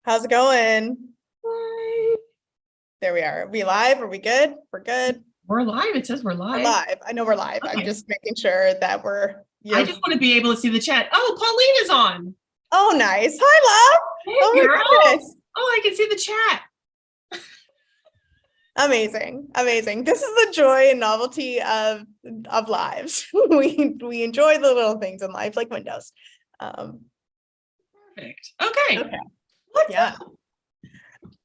How's it going? Hi. There we are. Are we live? Are we good? We're good. We're live. It says we're We're live. live. I know we're live. I'm Okay. just making sure that I just want to be able to see the chat. Oh, Pauline is on. Oh, nice. Hi, love. Oh Hey, my girl. goodness. Oh, I can see the chat. Amazing. Amazing. This is the joy and novelty of lives. We enjoy the little things in life, like windows. Perfect. Okay. Okay. What's Yeah. up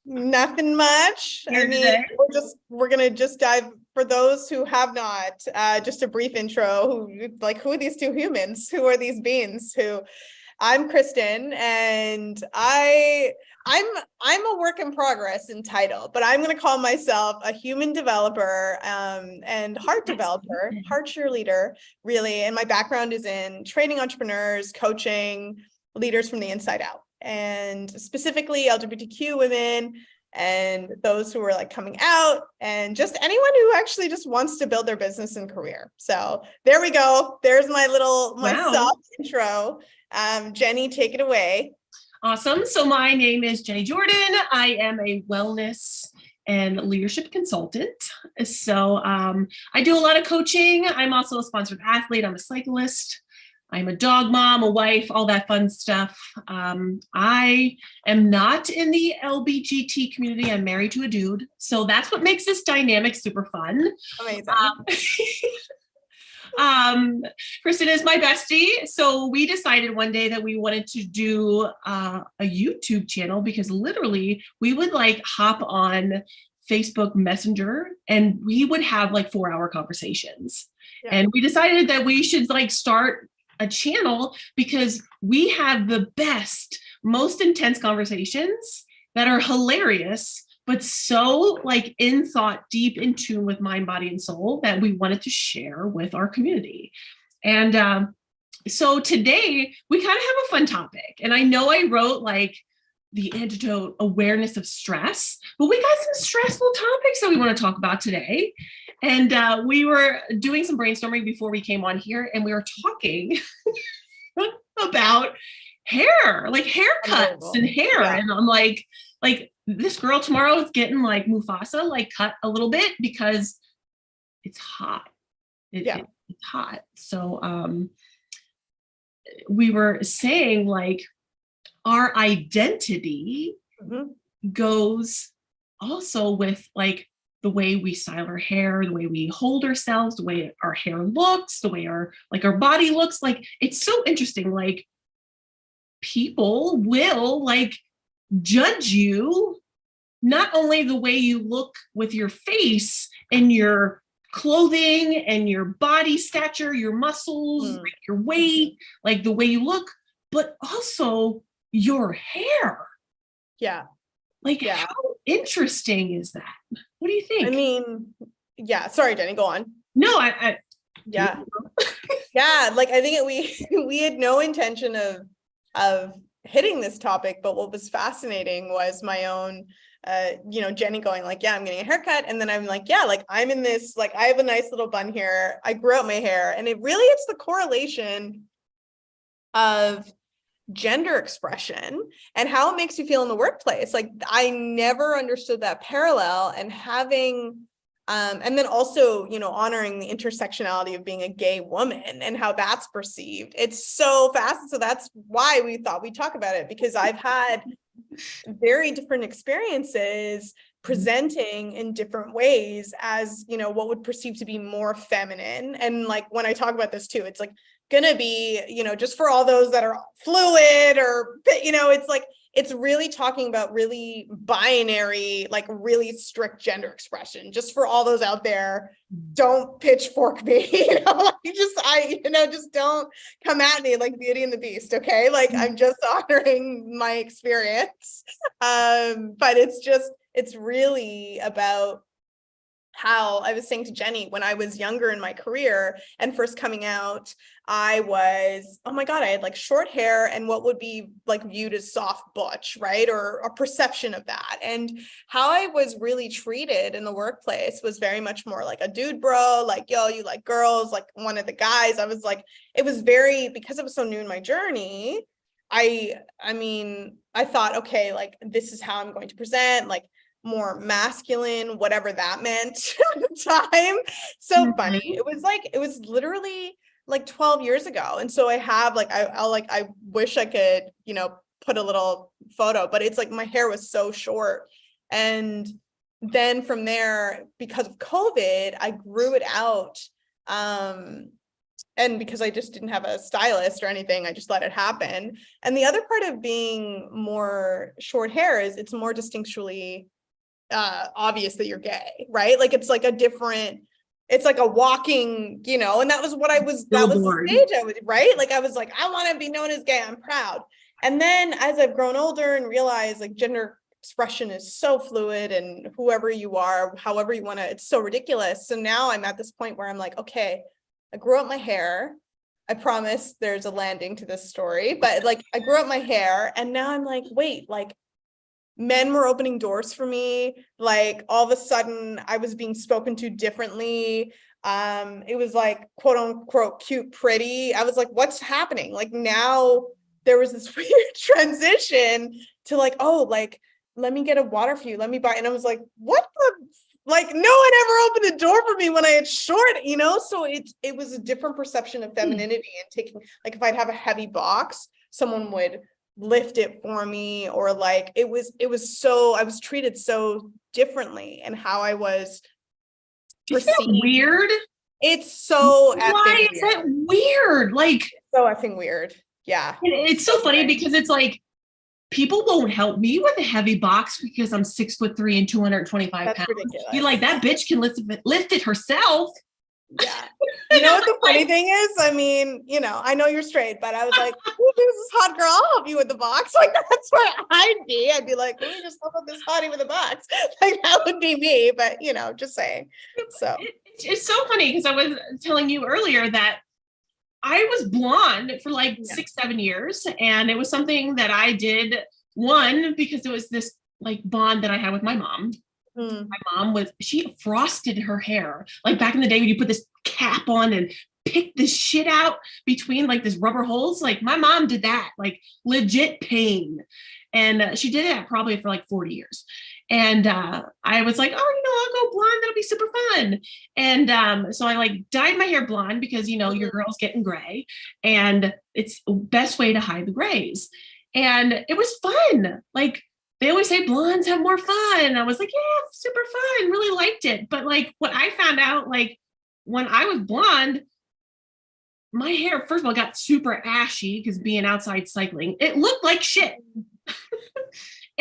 Nothing much. I here mean, today? we're gonna just dive for those who have not, just a brief intro. Who are these two humans? Who are these beings? I'm Kristin, and I'm a work in progress in title, but I'm gonna call myself a human developer, and heart developer, heart cheerleader, really. And my background is in training entrepreneurs, coaching leaders from the inside out, and specifically LGBTQ women and those who are like coming out, and just anyone who actually just wants to build their business and career. So there we go. There's my Wow. soft intro. Jennie, take it away. Awesome. So my name is Jennie Jordan. I am a wellness and leadership consultant. So I do a lot of coaching. I'm also a sponsored athlete. I'm a cyclist. I'm a dog mom, a wife, all that fun stuff. I am not in the LBGT community. I'm married to a dude. So that's what makes this dynamic super fun. Amazing. Kristin is my bestie. So we decided one day that we wanted to do a YouTube channel, because literally we would like hop on Facebook Messenger and we would have like 4-hour conversations. Yeah. And we decided that we should like start a channel because we have the best, most intense conversations that are hilarious, but so like in thought, deep in tune with mind, body, and soul, that we wanted to share with our community. And so today we kind of have a fun topic. And I know I wrote like the antidote, awareness of stress, but we got some stressful topics that we want to talk about today. And we were doing some brainstorming before we came on here, and we were talking about hair, like haircuts and hair. Yeah. And I'm like this girl tomorrow is getting like Mufasa, like cut a little bit because it's hot. It's hot. So we were saying like our identity goes also with like the way we style our hair, the way we hold ourselves, the way our hair looks, the way our body looks. Like, it's so interesting. Like, people will like judge you, not only the way you look with your face and your clothing and your body stature, your muscles, like your weight, like the way you look, but also your hair. Yeah. Like, how interesting is that? What do you think? I mean, yeah. Sorry, Jennie, go on. No, yeah. Yeah. Like, I think we had no intention of hitting this topic, but what was fascinating was my own, Jennie going like, yeah, I'm getting a haircut. And then I'm like, yeah, like I'm in this, like, I have a nice little bun here. I grew out my hair, and it's the correlation of gender expression and how it makes you feel in the workplace. Like, I never understood that parallel, and having and then also, honoring the intersectionality of being a gay woman and how that's perceived. It's so fast. So that's why we thought we'd talk about it, because I've had very different experiences presenting in different ways as, what would perceive to be more feminine. And like, when I talk about this too, it's like gonna be, just for all those that are fluid or, it's like, it's really talking about really binary, like really strict gender expression. Just for all those out there, don't pitchfork me, just don't come at me like Beauty and the Beast. Okay. Like, I'm just honoring my experience. But it's really about how I was saying to Jennie, when I was younger in my career and first coming out, I was, oh my God, I had like short hair and what would be like viewed as soft butch, right? Or a perception of that. And how I was really treated in the workplace was very much more like a dude bro, like, yo, you like girls, like one of the guys. I was like, it was very, because it was so new in my journey, I mean, I thought, okay, like this is how I'm going to present, like more masculine, whatever that meant at the time. So funny. Mhm. It was literally like 12 years ago. And so I have like, I wish I could, you know, put a little photo, but it's like my hair was so short. And then from there, because of COVID, I grew it out. And because I just didn't have a stylist or anything, I just let it happen. And the other part of being more short hair is it's more distinctually obvious that you're gay, right? Like it's like a different, it's like a walking, you know, and that was what that was the Billboard. stage I was, right? Like I was like, I want to be known as gay, I'm proud. And then as I've grown older and realized like gender expression is so fluid and whoever you are, however you want to, it's so ridiculous. So now I'm at this point where I'm like, okay, I grew up my hair. I promise there's a landing to this story, but like I grew up my hair and now I'm like, wait, like men were opening doors for me. Like all of a sudden I was being spoken to differently. It was like quote unquote cute, pretty. I was like, what's happening? Like now there was this weird transition to like, oh, like, let me get a water for you. Let me buy. And I was like, what the, like, no one ever opened the door for me when I had short, you know? So it was a different perception of femininity and taking, like, if I'd have a heavy box, someone would lift it for me, or like, it was so, I was treated so differently and how I was Isn't it perceived. weird? It's so Why effing is weird. that weird? Like, So effing weird. Yeah. it's so funny because it's like people won't help me with a heavy box because I'm 6'3" and 225 That's pounds. ridiculous. You're like, that bitch can lift it herself. Yeah. You know what the funny thing is? I mean, you know, I know you're straight, but I was like, "Ooh, there's this hot girl, I'll help you with the box." Like that's where I'd be. I'd be like, let me just help out this hottie with a box. Like that would be me, but you know, just saying. So It's so funny because I was telling you earlier that I was blonde for like yeah. 6-7 years. And it was something that I did, one, because it was this like bond that I had with my mom. My mom she frosted her hair. Like back in the day when you put this cap on and pick this shit out between like this rubber holes. Like my mom did that, like legit pain. And she did it probably for like 40 years. And I was like, oh, I'll go blonde. That'll be super fun. And so I like dyed my hair blonde because, your girl's getting gray and it's the best way to hide the grays. And it was fun. Like, they always say blondes have more fun. I was like, yeah, super fun. Really liked it. But like what I found out, like when I was blonde, my hair, first of all, got super ashy because being outside cycling, it looked like shit.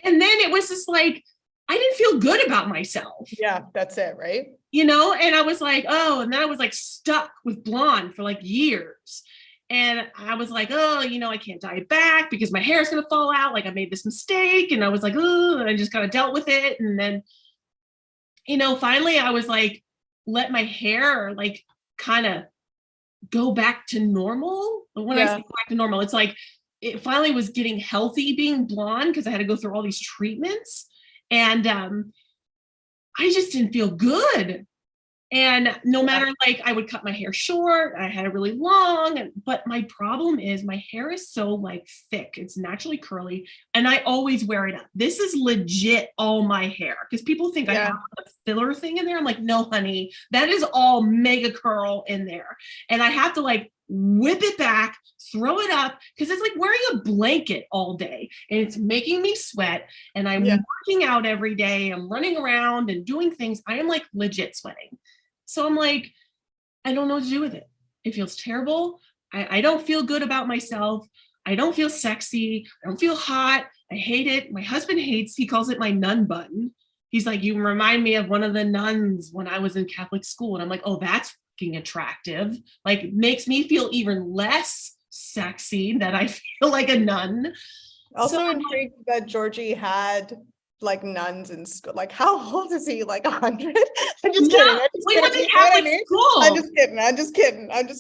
And then it was just like, I didn't feel good about myself. Yeah, that's it, right? And I was like, oh, and then I was like stuck with blonde for like years. And I was like, oh, I can't dye it back because my hair is going to fall out. Like I made this mistake. And I was like, oh, and I just kind of dealt with it. And then, finally I was like, let my hair like kind of go back to normal. When I say go back to normal, it's like, it finally was getting healthy being blonde because I had to go through all these treatments. And I just didn't feel good. And no matter, like, I would cut my hair short, I had it really long, but my problem is my hair is so like thick. It's naturally curly and I always wear it up. This is legit all my hair because people think I have a filler thing in there. I'm like, no, honey, that is all mega curl in there. And I have to like whip it back, throw it up because it's like wearing a blanket all day and it's making me sweat. And I'm working out every day. I'm running around and doing things. I am like legit sweating. So I'm like, I don't know what to do with it. It feels terrible. I don't feel good about myself. I don't feel sexy. I don't feel hot. I hate it. My husband hates, he calls it my nun bun. He's like, you remind me of one of the nuns when I was in Catholic school. And I'm like, oh, that's fucking attractive. Like makes me feel even less sexy that I feel like a nun. Also intrigued that Georgie had like nuns in school. Like how old is he? Like 100? I'm just kidding. We went to Catholic school. I'm just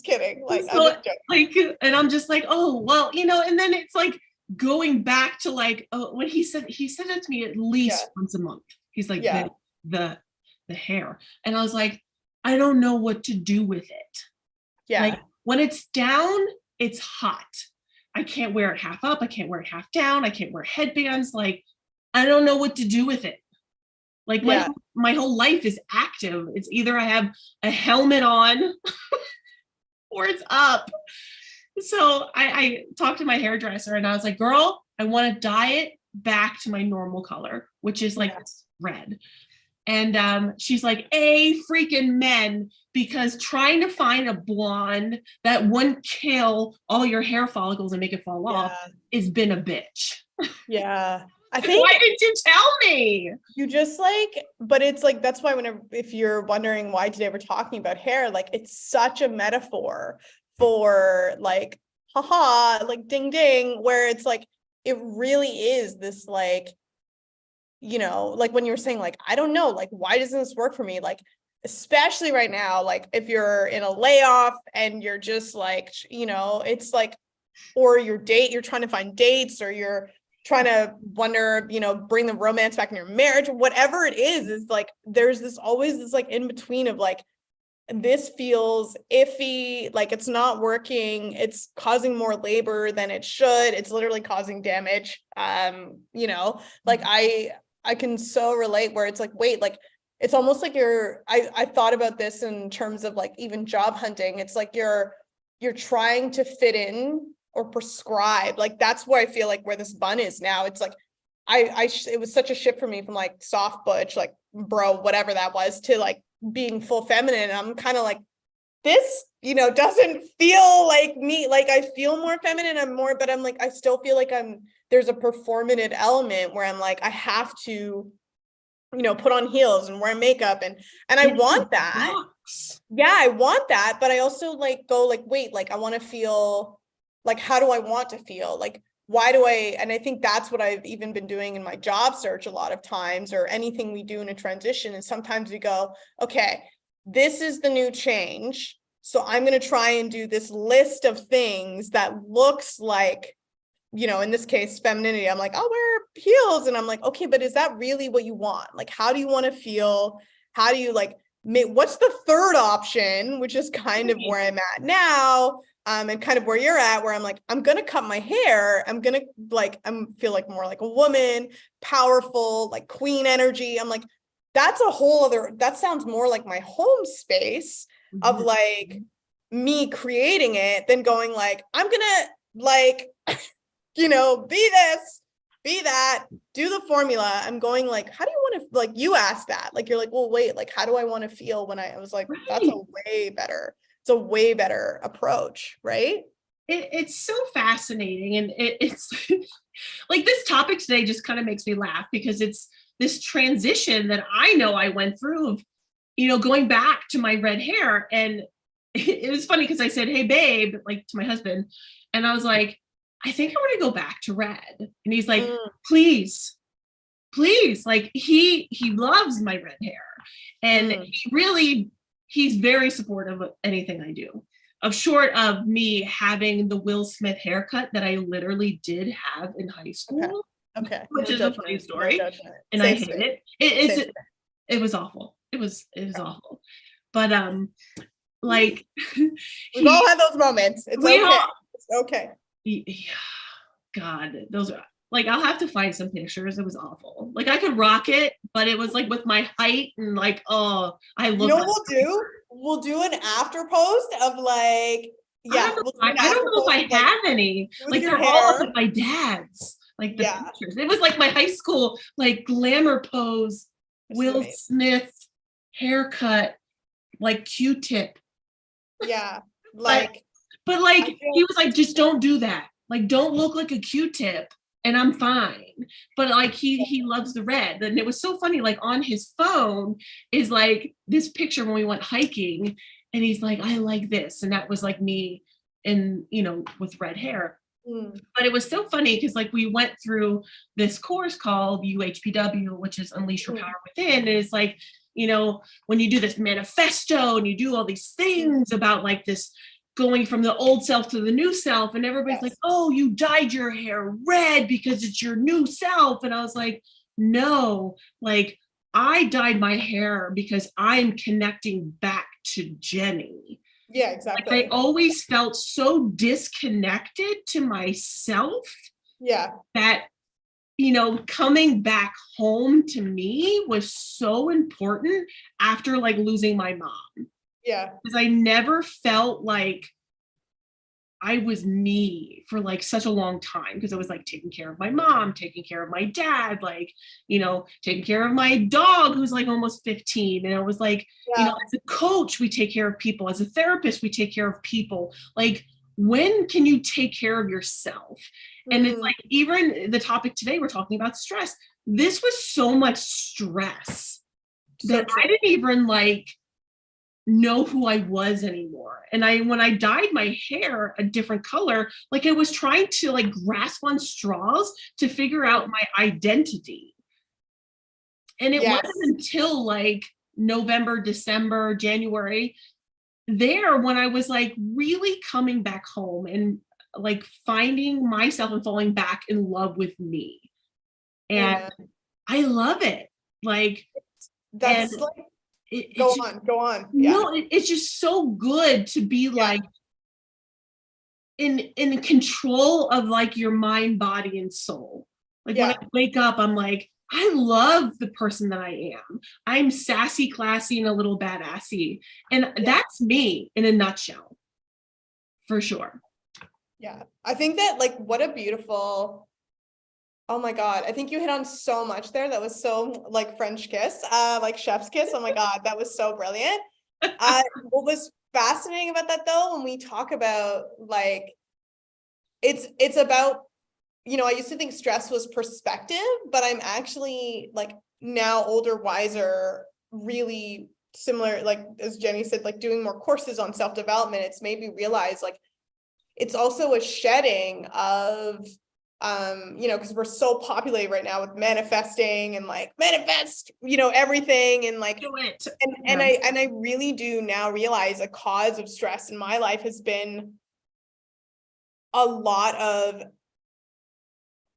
kidding. Like, so, and I'm just like, oh, well, and then it's like going back to like, when he said it to me at least once a month. He's like, the hair. And I was like, I don't know what to do with it. Yeah. Like when it's down, it's hot. I can't wear it half up. I can't wear it half down. I can't wear headbands. Like, I don't know what to do with it. Like my whole life is active. It's either I have a helmet on or it's up. So I talked to my hairdresser and I was like, girl, I want to dye it back to my normal color, which is like red. And she's like, a freaking men, because trying to find a blonde that wouldn't kill all your hair follicles and make it fall off has been a bitch. Yeah. I think, why didn't you tell me? You just like, but it's like, that's why whenever, if you're wondering why today we're talking about hair, like it's such a metaphor for like, haha, like ding ding, where it's like, it really is this like, you know, like when you were saying like, I don't know, like, why doesn't this work for me? Like, especially right now, like if you're in a layoff and you're just like, you know, it's like, or you're trying to find dates, or you're trying to wonder, you know, bring the romance back in your marriage, whatever it is like, there's this always this like in between of like, this feels iffy, like it's not working, it's causing more labor than it should, it's literally causing damage. You know, like I can so relate where it's like, wait, like it's almost like I thought about this in terms of like even job hunting. It's like you're trying to fit in or prescribe. Like that's where I feel like where this bun is now. It's like it was such a shift for me from like soft butch, like bro, whatever that was, to like being full feminine. And I'm kind of like, this, you know, doesn't feel like me. Like I feel more feminine, but I'm like, I still feel like there's a performative element where I'm like, I have to, you know, put on heels and wear makeup and I want that. Yeah, I want that. But I also like go like, wait, like I want to feel like, how do I want to feel? Like, why do and I think that's what I've even been doing in my job search a lot of times, or anything we do in a transition. And sometimes we go, okay, this is the new change. So I'm going to try and do this list of things that looks like, you know, in this case, femininity. I'm like, I'll wear heels. And I'm like, okay, but is that really what you want? Like, how do you want to feel? How do you like, what's the third option, which is kind of where I'm at now. And kind of where you're at, where I'm like, I'm going to cut my hair. I'm going to like, feel like more like a woman, powerful, like queen energy. I'm like, that's a whole other, that sounds more like my home space of like me creating it than going like, I'm going to like, you know, be this, be that, do the formula. I'm going like, how do you want to, like, you asked that, like, you're like, well, wait, like, how do I want to feel when I was like, that's it's a way better approach, right? It's so fascinating. And it's like this topic today just kind of makes me laugh because it's this transition that I know I went through of, you know, going back to my red hair. And it was funny because I said, hey, babe, like to my husband. And I was like, I think I want to go back to red. And he's like, please, like he loves my red hair. And he's very supportive of anything I do, of short of me having the Will Smith haircut that I literally did have in high school. Okay. Which is a funny story. And I hate it. It was awful. It was awful. But like we've all had those moments. It's okay. Yeah, God, those are like, I'll have to find some pictures. It was awful. Like I could rock it, but it was like with my height and like, oh, I look. You know what we'll do? We'll do an after post of like, I don't know if I have any. Like they're all like my dad's. Like the pictures. It was like my high school like glamour pose, Will Smith haircut, like Q-tip. Yeah, like. But like he was like, just don't do that. Like, don't look like a Q-tip, and I'm fine. But like he loves the red. And it was so funny. Like on his phone is like this picture when we went hiking, and he's like, I like this, and that was like me, in you know, with red hair. But it was so funny because like we went through this course called UHPW, which is Unleash Your Power Within. And it's like, you know, when you do this manifesto and you do all these things about like this going from the old self to the new self, and everybody's like, oh, you dyed your hair red because it's your new self. And I was like, no, like I dyed my hair because I'm connecting back to Jennie. Yeah, Like exactly. I always felt so disconnected to myself Yeah. that, you know, coming back home to me was so important after like losing my mom. Yeah. Because I never felt like I was me for like such a long time, because I was like taking care of my mom, taking care of my dad, like, you know, taking care of my dog who's like almost 15. And I was like, you know, Yeah. as a coach, we take care of people. As a therapist, we take care of people. Like, when can you take care of yourself? And it's Mm, like, even the topic today, we're talking about stress. This was so much stress so that true. I didn't even like know who I was anymore. And when I dyed my hair a different color, like I was trying to like grasp on straws to figure out my identity. And it wasn't Yes. until like November, December, January there when I was like really coming back home and like finding myself and falling back in love with me. And Amen. I love it. Like, and That's like, it's just, go on. Yeah. no, it's just so good to be Yeah. like in control of like your mind, body, and soul. Like when I Yeah. wake up, I'm like, I love the person that I am. I'm sassy, classy, and a little badassy. And Yeah. that's me in a nutshell, for sure. Yeah. I think that like, what a beautiful, oh my God. I think you hit on so much there. That was so like French kiss, like chef's kiss. Oh my God. That was so brilliant. What was fascinating about that though, when we talk about like, it's about, you know, I used to think stress was perspective, but I'm actually like now older, wiser, really similar, like as Jennie said, like doing more courses on self-development, it's made me realize like it's also a shedding of you know, because we're so populated right now with manifesting and like manifest, you know, everything and like Do it. and I really do now realize a cause of stress in my life has been a lot of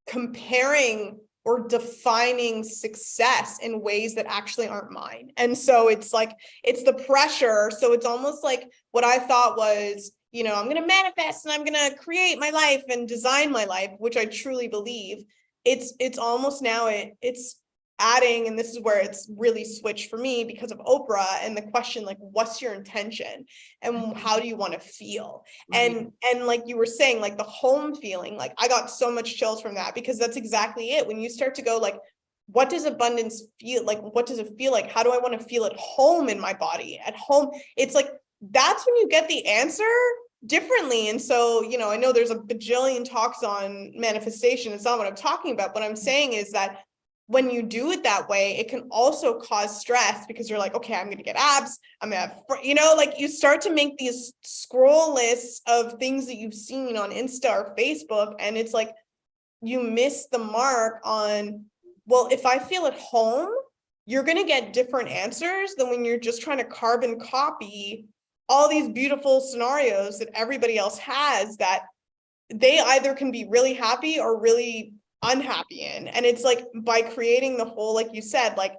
comparing or defining success in ways that actually aren't mine. And so it's like, it's the pressure. So it's almost like what I thought was, you know, I'm going to manifest and I'm going to create my life and design my life, which I truly believe. It's almost now it's adding, and this is where it's really switched for me because of Oprah and the question, like, what's your intention and how do you want to feel? Right. And like you were saying, like the home feeling, like I got so much chills from that, because that's exactly it. When you start to go like, what does abundance feel like? What does it feel like? How do I want to feel at home in my body? At home, it's like, that's when you get the answer differently. And so, you know, I know there's a bajillion talks on manifestation. It's not what I'm talking about. What I'm saying is that when you do it that way, it can also cause stress, because you're like, okay, I'm going to get abs. I'm going to have, you know, like you start to make these scroll lists of things that you've seen on Insta or Facebook. And it's like, you miss the mark on, well, if I feel at home, you're going to get different answers than when you're just trying to carbon copy all these beautiful scenarios that everybody else has, that they either can be really happy or really unhappy in. And it's like, by creating the whole, like you said, like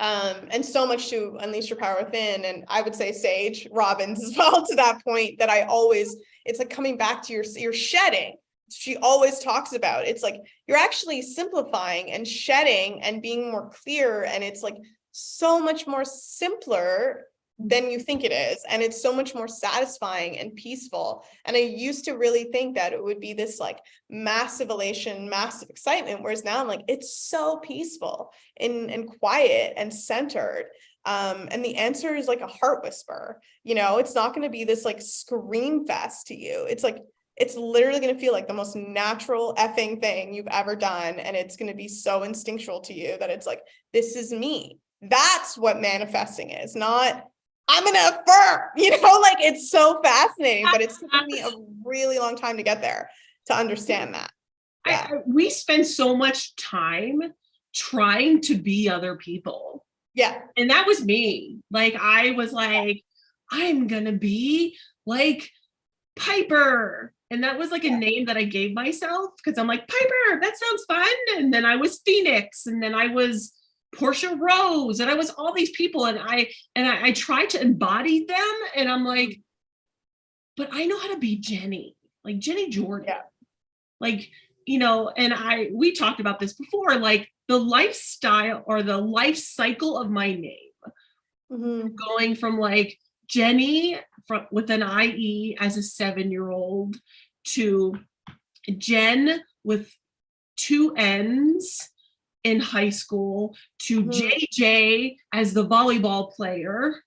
and so much to unleash your power within, and I would say Sage Robbins as well, to that point, that I always, it's like coming back to your shedding. She always talks about, it's like you're actually simplifying and shedding and being more clear, and it's like so much more simpler than you think it is, and it's so much more satisfying and peaceful. And I used to really think that it would be this like massive elation, massive excitement, whereas now I'm like, it's so peaceful and quiet and centered. And the answer is like a heart whisper. You know, it's not going to be this like scream fest to you. It's like, it's literally going to feel like the most natural effing thing you've ever done, and it's going to be so instinctual to you that it's like, this is me. That's what manifesting is, not I'm gonna affirm, you know, like it's so fascinating, but it's taken me a really long time to get there, to understand that. Yeah. We spend so much time trying to be other people. Yeah. And that was me. Like, I was like, I'm gonna be like Piper. And that was like a name that I gave myself, because I'm like, Piper, that sounds fun. And then I was Phoenix. And then I was Portia Rose, and I was all these people, and I tried to embody them, and I'm like, but I know how to be Jennie, like Jennie Jordan. Yeah. Like, and we talked about this before, like the lifestyle or the life cycle of my name, going from like Jennie with an IE as a 7-year-old to Jen with 2 N's in high school to JJ as the volleyball player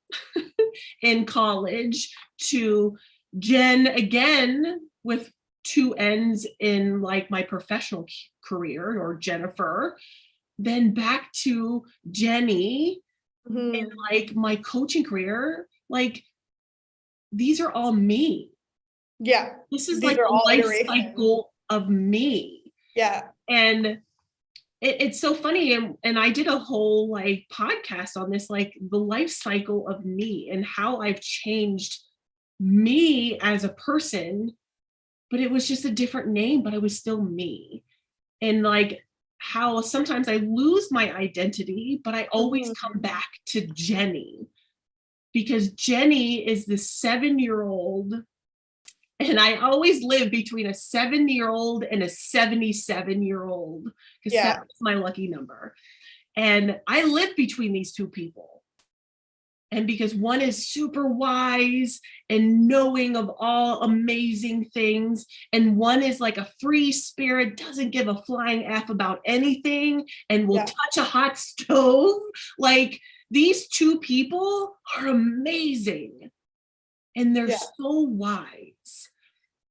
in college to Jen again with 2 N's in like my professional career, or Jennifer, then back to Jennie in like my coaching career. Like, these are all me. Yeah. This is like a life cycle of me. Yeah. And it's so funny. And I did a whole like podcast on this, like the life cycle of me and how I've changed me as a person, but it was just a different name, but I was still me. And like how sometimes I lose my identity, but I always come back to Jennie, because Jennie is the 7-year-old. And I always live between a 7-year-old and a 77-year-old, because that's my lucky number. And I live between these two people. And because one is super wise and knowing of all amazing things, and one is like a free spirit, doesn't give a flying F about anything, and will touch a hot stove. Like, these two people are amazing. And they're so wise.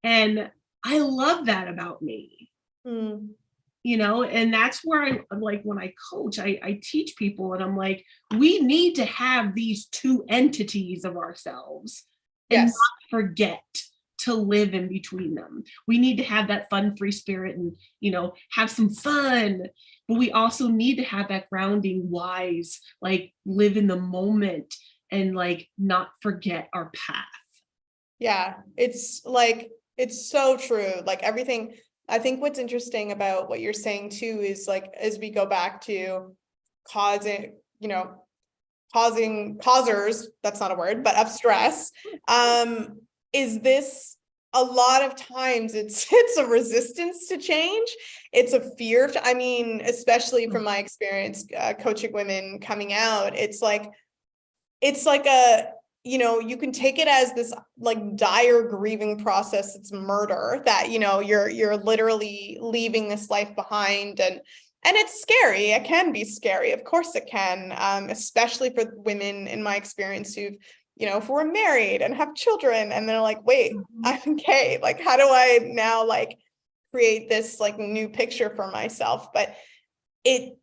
And I love that about me. And that's where I'm like, when I coach, I teach people, and I'm like, we need to have these two entities of ourselves and not forget to live in between them. We need to have that fun, free spirit and, have some fun, but we also need to have that grounding, wise, like live in the moment and like not forget our path. Yeah, it's like, it's so true. Like everything, I think what's interesting about what you're saying too is like, as we go back to causers, that's not a word, but of stress, is this, a lot of times it's a resistance to change. It's a fear of, especially from my experience, coaching women coming out, it's like a, you can take it as this like dire grieving process. It's murder that, you're literally leaving this life behind, and it's scary. It can be scary. Of course it can, especially for women in my experience who've, if we're married and have children and they're like, wait, I'm gay. Like, how do I now like create this like new picture for myself? But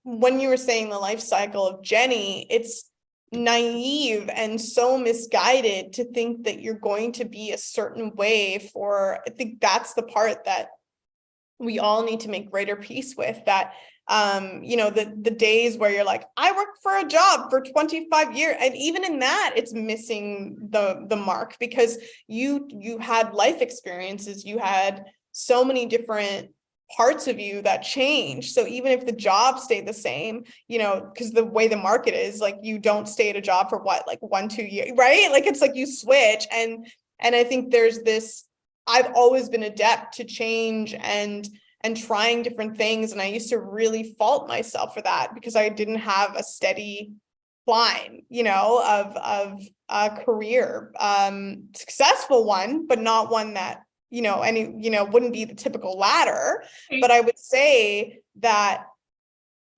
when you were saying the life cycle of Jennie, it's naive and so misguided to think that you're going to be a certain way for, I think that's the part that we all need to make greater peace with, that the days where you're like, I worked for a job for 25 years, and even in that it's missing the mark, because you had life experiences, you had so many different parts of you that change. So even if the job stayed the same, because the way the market is, like, you don't stay at a job for what, like 1-2 years, right? Like, it's like you switch. And I think there's this, I've always been adept to change and trying different things. And I used to really fault myself for that, because I didn't have a steady climb, of a career, successful one, but not one that, wouldn't be the typical ladder. But I would say that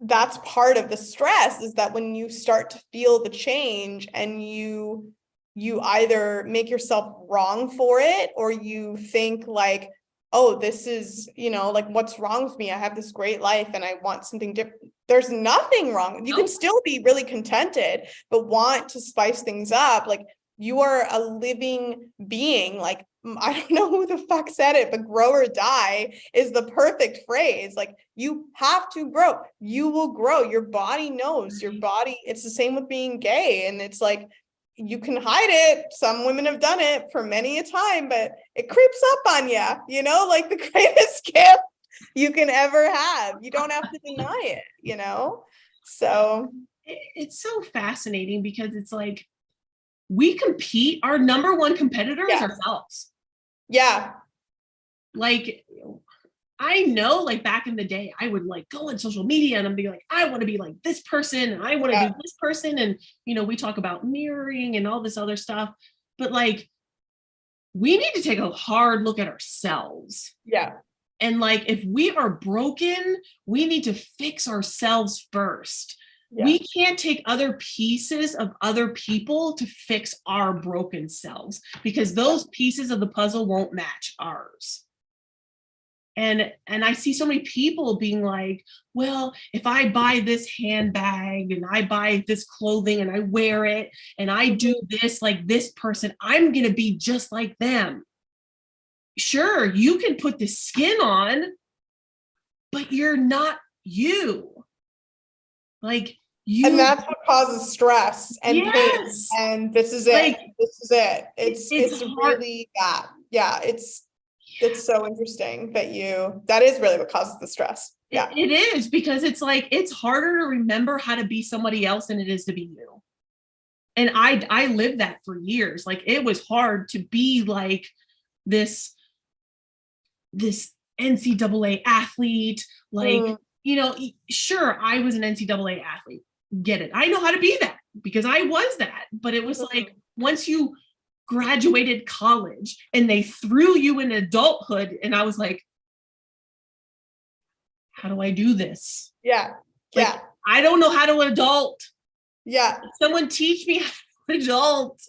that's part of the stress, is that when you start to feel the change and you either make yourself wrong for it, or you think like, oh, this is, like, what's wrong with me? I have this great life and I want something different. There's nothing wrong. You can still be really contented, but want to spice things up. Like, you are a living being. Like, I don't know who the fuck said it, but grow or die is the perfect phrase. Like, you have to grow. You will grow. Your body knows. Your body, it's the same with being gay. And it's like, you can hide it. Some women have done it for many a time, but it creeps up on you, like the greatest gift you can ever have. You don't have to deny it, So It's so fascinating because it's like we compete. Our number one competitor is ourselves. Yeah. Like, I know, like back in the day, I would like go on social media and I'm be like, I want to be like this person and I want to do this person. And, we talk about mirroring and all this other stuff, but like, we need to take a hard look at ourselves. Yeah. And like, if we are broken, we need to fix ourselves first. Yeah. We can't take other pieces of other people to fix our broken selves because those pieces of the puzzle won't match ours. And I see so many people being like, well, if I buy this handbag and I buy this clothing and I wear it and I do this like this person, I'm going to be just like them. Sure, you can put the skin on, but you're not you. Like you. And that's what causes stress and pain. And this is it. Like, this is it. It's really that. Yeah. It's so interesting that is really what causes the stress. Yeah. It is, because it's like, it's harder to remember how to be somebody else than it is to be you. And I lived that for years. Like it was hard to be like this NCAA athlete, like, sure, I was an NCAA athlete. Get it. I know how to be that because I was that. But it was like, once you graduated college and they threw you in adulthood, and I was like, how do I do this? Yeah. Like, yeah. I don't know how to adult. Yeah. Someone teach me how to adult.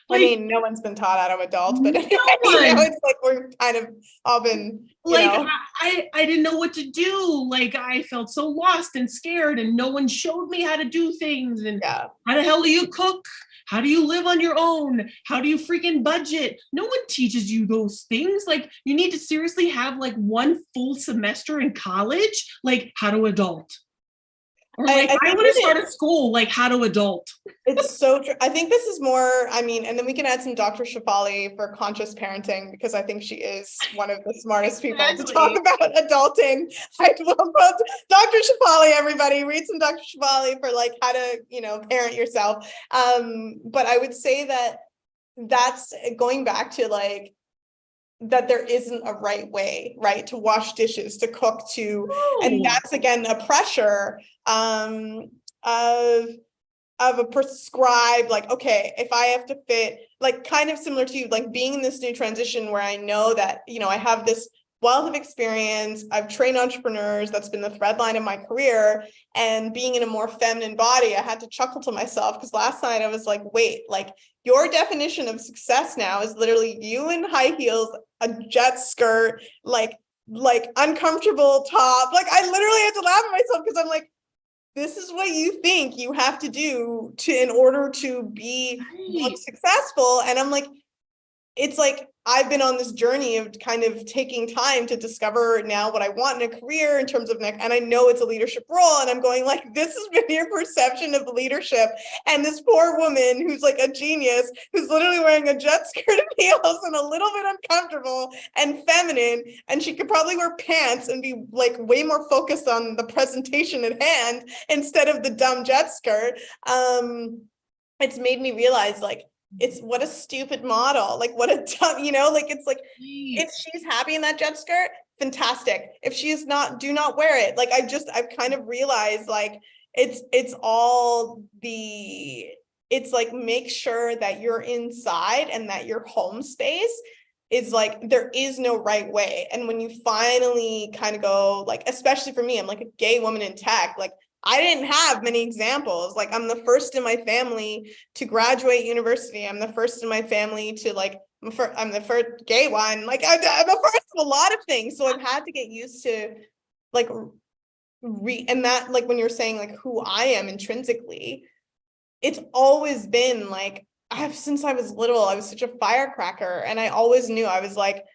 Like, I mean, no one's been taught how to adult, but it's like we're kind of all been, I didn't know what to do. Like I felt so lost and scared and no one showed me how to do things. And how the hell do you cook? How do you live on your own? How do you freaking budget? No one teaches you those things. Like you need to seriously have like one full semester in college, like how to adult. Or like, I want to start a school, like how to adult. It's so true. I think this is more, and then we can add some Dr. Shafali for conscious parenting, because I think she is one of the smartest people to talk about adulting. I will quote Dr. Shafali, everybody. Read some Dr. Shafali for like how to, parent yourself. But I would say that's going back to like, that there isn't a right way, right, to wash dishes, to cook, and that's again a pressure of a prescribed, like, okay, if I have to fit, like kind of similar to you, like being in this new transition where I know that, I have this wealth of experience, I've trained entrepreneurs, that's been the thread line of my career, and being in a more feminine body, I had to chuckle to myself because last night I was like, wait, like your definition of success now is literally you in high heels, a jet skirt, like uncomfortable top. Like I literally had to laugh at myself because I'm like, this is what you think you have to do in order to look successful. And I'm like, it's like, I've been on this journey of kind of taking time to discover now what I want in a career in terms of and I know it's a leadership role, and I'm going like, this has been your perception of leadership. And this poor woman who's like a genius, who's literally wearing a jet skirt and heels and a little bit uncomfortable and feminine, and she could probably wear pants and be like way more focused on the presentation at hand instead of the dumb jet skirt. It's made me realize like, it's what a stupid model, like what a dumb, like it's like, if she's happy in that jet skirt, fantastic. If she is not, do not wear it. Like I've kind of realized like it's like, make sure that you're inside and that your home space is like, there is no right way. And when you finally kind of go like, especially for me, I'm like a gay woman in tech, like I didn't have many examples. Like I'm the first in my family to graduate university. I'm the first in my family to like, I'm the first gay one. Like I'm the first of a lot of things. So I've had to get used to like, and that like when you're saying like who I am intrinsically, it's always been like, since I was little, I was such a firecracker. And I always knew, I was like,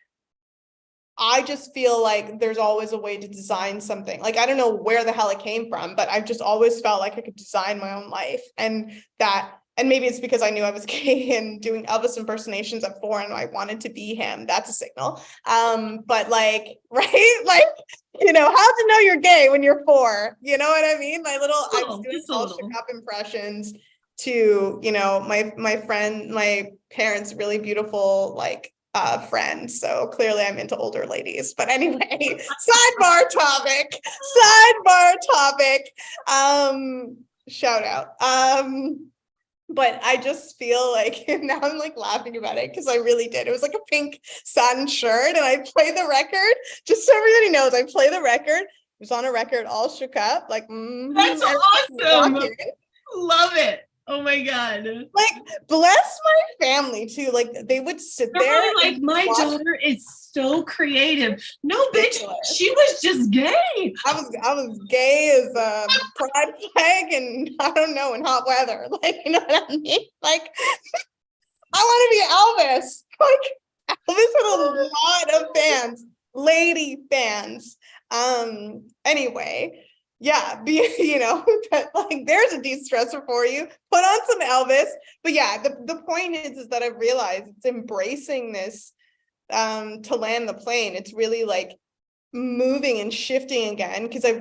I just feel like there's always a way to design something. Like, I don't know where the hell it came from, but I've just always felt like I could design my own life, and that and maybe it's because I knew I was gay and doing Elvis impersonations at 4 and I wanted to be him. That's a signal. But like, right? Like, you know, how to know you're gay when you're 4, you know what I mean? I was doing all shook up impressions to, you know, my parents' really beautiful, like, friend. So clearly I'm into older ladies, but anyway, sidebar topic, shout out. But I just feel like now I'm like laughing about it because I really did. It was like a pink satin shirt, and I play the record. Just so everybody knows, I play the record. It was on a record, all shook up, like that's awesome. Love it. Oh my God. Like, bless my family too. Like, they would sit there. Like, my daughter is so creative. No, bitch, she was just gay. I was gay as a pride flag, and I don't know, in hot weather. Like, you know what I mean? Like, I want to be Elvis. Like, Elvis had a lot of fans, lady fans. Anyway. Yeah, you know, that, like, there's a de-stressor for you. Put on some Elvis. But yeah, the point is that I've realized it's embracing this to land the plane. It's really like moving and shifting again, because I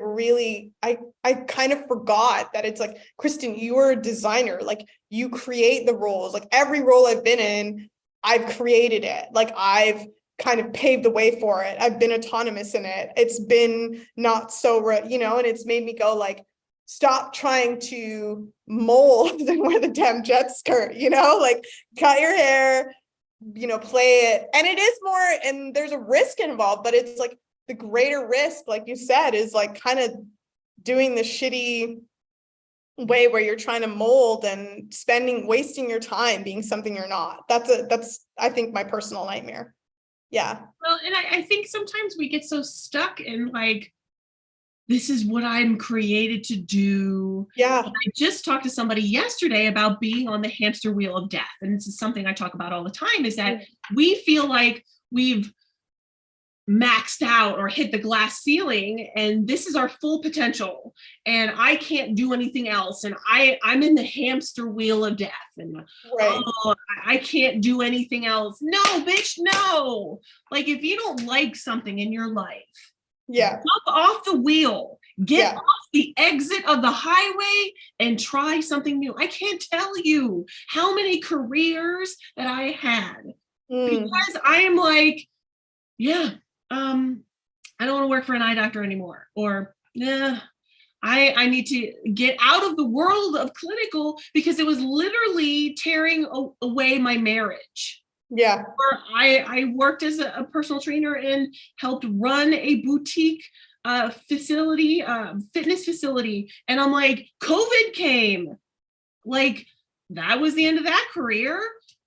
kind of forgot that it's like, Kristin, you are a designer. Like, you create the roles. Like, every role I've been in, I've created it. Like, I've kind of paved the way for it. I've been autonomous in it. It's been not so, you know, and it's made me go like, stop trying to mold and wear the damn jet skirt, you know, like, cut your hair, you know, play it. And it is more, and there's a risk involved, but it's like the greater risk, like you said, is like kind of doing the shitty way where you're trying to mold and wasting your time being something you're not. That's I think my personal nightmare. Yeah. Well, and I think sometimes we get so stuck in like, this is what I'm created to do. Yeah. And I just talked to somebody yesterday about being on the hamster wheel of death. And this is something I talk about all the time, is that we feel like we've maxed out or hit the glass ceiling, and this is our full potential, and I can't do anything else, and I'm in the hamster wheel of death, and I can't do anything else. No, bitch, no. Like, if you don't like something in your life, jump off the wheel, get off the exit of the highway and try something new. I can't tell you how many careers that I had because I am like, I don't want to work for an eye doctor anymore, or I need to get out of the world of clinical because it was literally tearing away my marriage. Yeah. Or I worked as a personal trainer and helped run a boutique facility, fitness facility. And I'm like, COVID came. Like, that was the end of that career.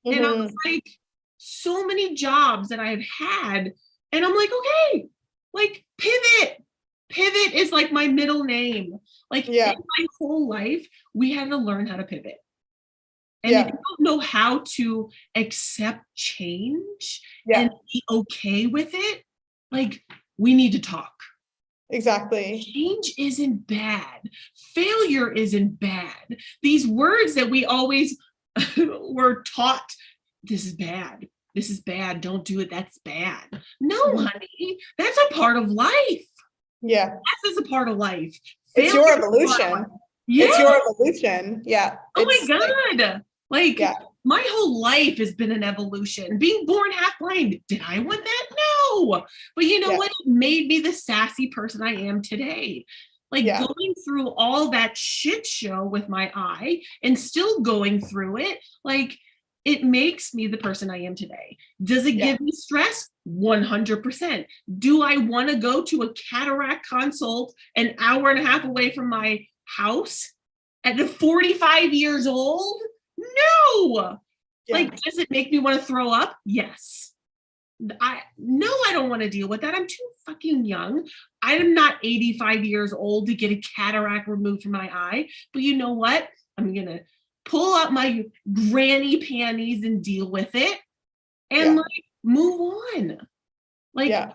And I was like, so many jobs that I've had. And I'm like, okay, like, pivot. Pivot is like my middle name. Like, in my whole life, we had to learn how to pivot. And if you don't know how to accept change and be okay with it, like, we need to talk. Exactly. Change isn't bad. Failure isn't bad. These words that we always were taught, this is bad. This is bad. Don't do it. That's bad. No, honey, that's a part of life. Yeah. That is a part of life. It's your evolution. It's your evolution. Yeah. Oh my God. Like, my whole life has been an evolution. Being born half blind, did I want that? No. But you know what? It made me the sassy person I am today. Like, going through all that shit show with my eye and still going through it, like, it makes me the person I am today. Does it give me stress? 100%. Do I want to go to a cataract consult an hour and a half away from my house at 45 years old? No. Like, does it make me want to throw up? Yes. I don't want to deal with that. I'm too fucking young. I'm not 85 years old to get a cataract removed from my eye. But you know what? I'm going to pull out my granny panties and deal with it and like move on. Like,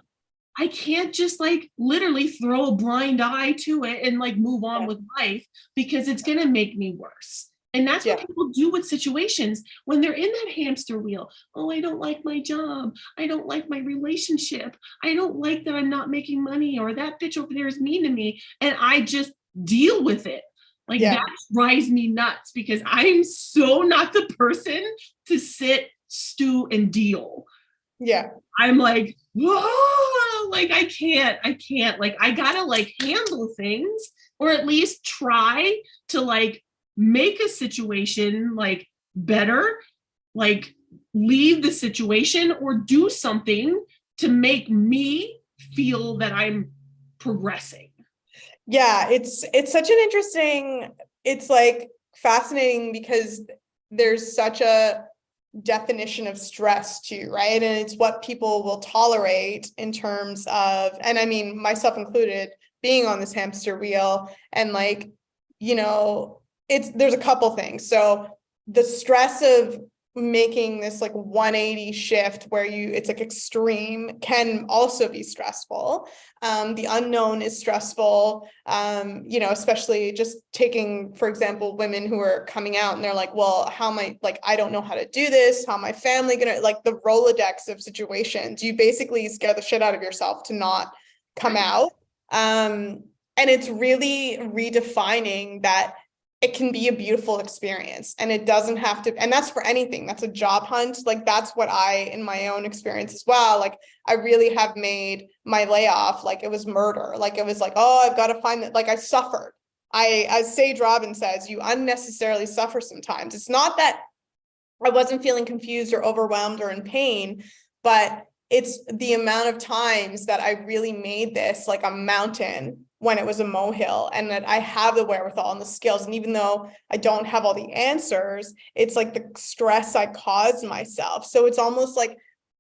I can't just like literally throw a blind eye to it and like move on with life, because it's going to make me worse. And that's Yeah. what people do with situations when they're in that hamster wheel. Oh, I don't like my job. I don't like my relationship. I don't like that I'm not making money, or that bitch over there is mean to me. And I just deal with it. Like Yeah. that drives me nuts because I'm so not the person to sit, stew, and deal. Yeah. I'm like, whoa, like I can't, like I gotta like handle things, or at least try to like make a situation like better, like leave the situation or do something to make me feel that I'm progressing. Yeah, it's such an interesting, it's like fascinating because there's such a definition of stress too, right? And it's what people will tolerate in terms of, and I mean, myself included, being on this hamster wheel and like, you know, there's a couple things. So the stress of making this like 180 shift where it's like extreme can also be stressful. The unknown is stressful, especially just taking, for example, women who are coming out and they're like, well, how am I, like, I don't know how to do this. How am my family gonna, like the Rolodex of situations, you basically scare the shit out of yourself to not come out. And it's really redefining that it can be a beautiful experience and it doesn't have to, and that's for anything. That's a job hunt. Like that's what in my own experience as well, like I really have made my layoff, like it was murder. Like it was like, oh, I've got to find that, like I suffered. As Sage Robbins says, you unnecessarily suffer sometimes. It's not that I wasn't feeling confused or overwhelmed or in pain, but it's the amount of times that I really made this like a mountain when it was a molehill, and that I have the wherewithal and the skills. And even though I don't have all the answers, it's like the stress I caused myself. So it's almost like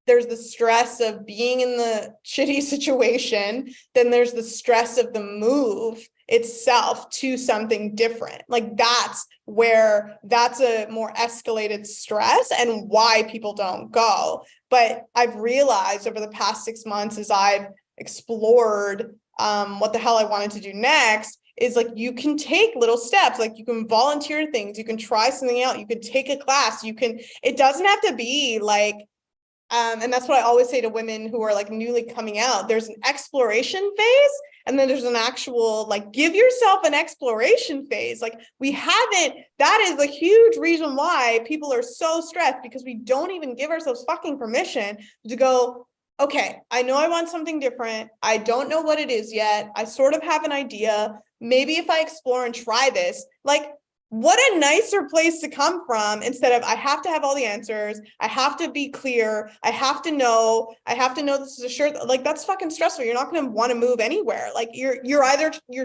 there's the stress of being in the shitty situation. Then there's the stress of the move itself to something different. Like that's a more escalated stress and why people don't go. But I've realized over the past 6 months as I've explored what the hell I wanted to do next, is like you can take little steps, like you can volunteer things, you can try something out, you can take a class, it doesn't have to be like, and that's what I always say to women who are like newly coming out. There's an exploration phase, and then there's an actual, like, give yourself an exploration phase. Like that is a huge reason why people are so stressed, because we don't even give ourselves fucking permission to go, okay, I know I want something different. I don't know what it is yet. I sort of have an idea. Maybe if I explore and try this, like, what a nicer place to come from, instead of I have to have all the answers. I have to be clear. I have to know this is a sure, like that's fucking stressful. You're not going to want to move anywhere. Like you're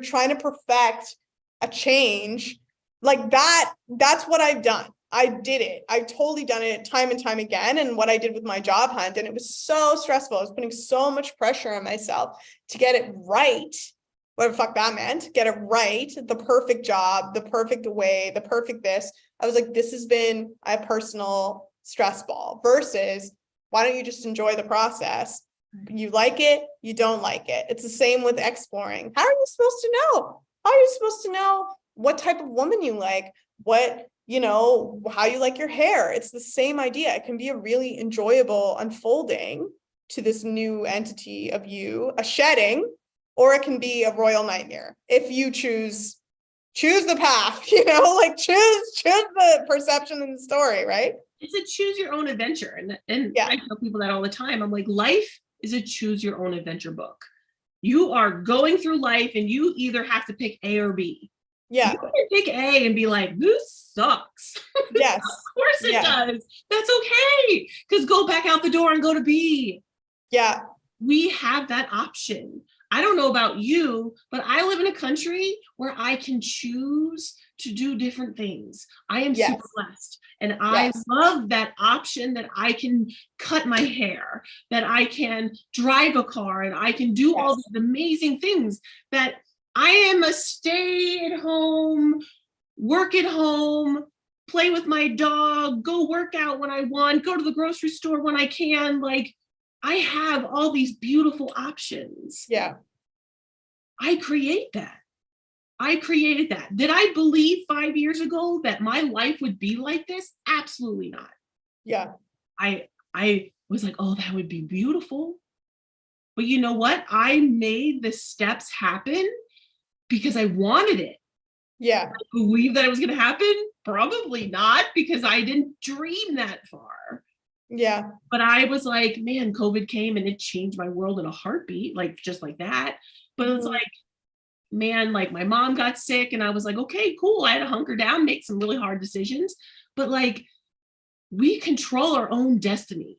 trying to perfect a change like that. That's what I've done. I did it. I've totally done it time and time again. And what I did with my job hunt, and it was so stressful. I was putting so much pressure on myself to get it right. Whatever the fuck that meant, get it right, the perfect job, the perfect way, the perfect this. I was like, this has been a personal stress ball versus why don't you just enjoy the process? You like it, you don't like it. It's the same with exploring. How are you supposed to know? How are you supposed to know what type of woman you like? How you like your hair? It's the same idea. It can be a really enjoyable unfolding to this new entity of you, a shedding, or it can be a royal nightmare if you choose the path, like choose the perception in the story, right? It's a choose your own adventure. And yeah. I tell people that all the time. I'm like, life is a choose your own adventure book. You are going through life and you either have to pick A or B. Yeah. You can pick A and be like, this sucks. Yes. Of course it does. That's okay. Because go back out the door and go to B. Yeah. We have that option. I don't know about you, but I live in a country where I can choose to do different things. I am super blessed. And I love that option that I can cut my hair, that I can drive a car, and I can do all these amazing things, that I am a stay at home, work at home, play with my dog, go work out when I want, go to the grocery store when I can. Like, I have all these beautiful options. Yeah. I create that. I created that. Did I believe 5 years ago that my life would be like this? Absolutely not. Yeah. I was like, oh, that would be beautiful. But you know what? I made the steps happen because I wanted it. Yeah. Believe that it was going to happen? Probably not, because I didn't dream that far. Yeah. But I was like, man, COVID came and it changed my world in a heartbeat, like just like that. But it's like, man, like my mom got sick and I was like, okay, cool. I had to hunker down, make some really hard decisions. But like, we control our own destiny.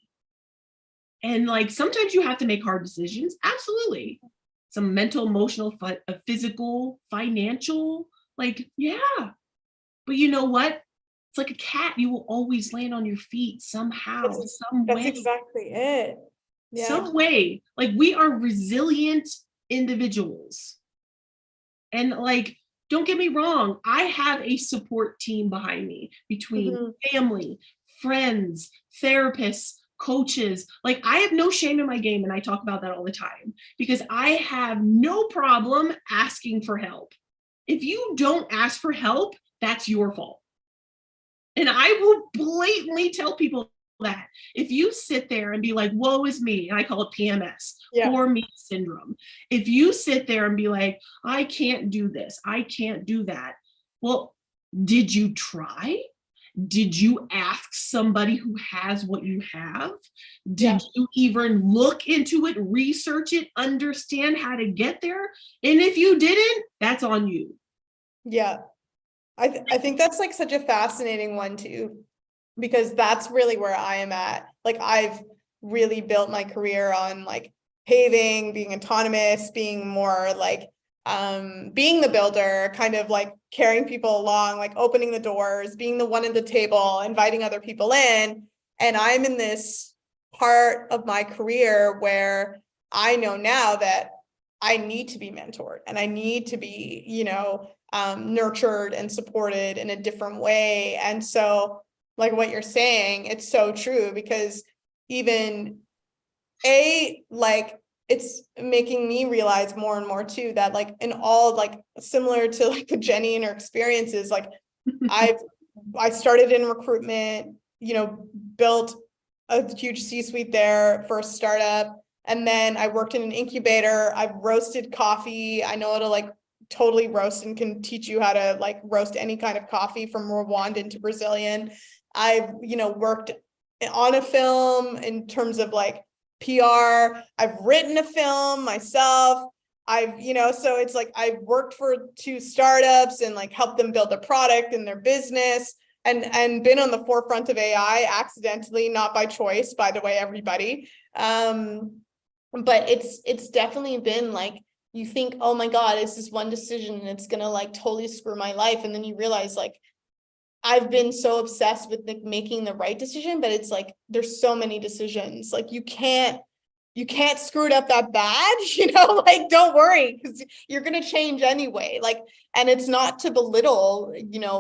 And like, sometimes you have to make hard decisions. Absolutely. Some mental, emotional, physical, financial, like, yeah. But you know what? It's like a cat. You will always land on your feet somehow, some That's way. exactly it. Yeah. Some way. Like, we are resilient individuals. And like, don't get me wrong, I have a support team behind me between family, friends, therapists, coaches. Like, I have no shame in my game, and I talk about that all the time because I have no problem asking for help. If you don't ask for help, that's your fault. And I will blatantly tell people that if you sit there and be like, woe is me, and I call it PMS, poor me syndrome. If you sit there and be like, I can't do this, I can't do that. Well, did you try? Did you ask somebody who has what you have? Did you even look into it, research it, understand how to get there? And if you didn't, that's on you. Yeah. I think that's like such a fascinating one too, because that's really where I am at. Like, I've really built my career on like paving, being autonomous, being more like being the builder, kind of like carrying people along, like opening the doors, being the one at the table, inviting other people in. And I'm in this part of my career where I know now that I need to be mentored and I need to be, nurtured and supported in a different way. And so, like what you're saying, it's so true, because even like it's making me realize more and more too that like in all, like similar to like Jennie and her experiences, like I started in recruitment, built a huge C-suite there for a startup. And then I worked in an incubator. I've roasted coffee. I know how to like totally roast and can teach you how to like roast any kind of coffee from Rwandan to Brazilian. I've, worked on a film in terms of like PR. I've written a film myself. So it's like I've worked for 2 startups and like helped them build a product in their business, and been on the forefront of AI accidentally, not by choice, by the way, everybody. But it's definitely been like, you think, oh my God, it's this one decision and it's gonna like totally screw my life. And then you realize like, I've been so obsessed with like making the right decision, but it's like, there's so many decisions. Like you can't screw it up that bad, like, don't worry, because you're going to change anyway. Like, and it's not to belittle,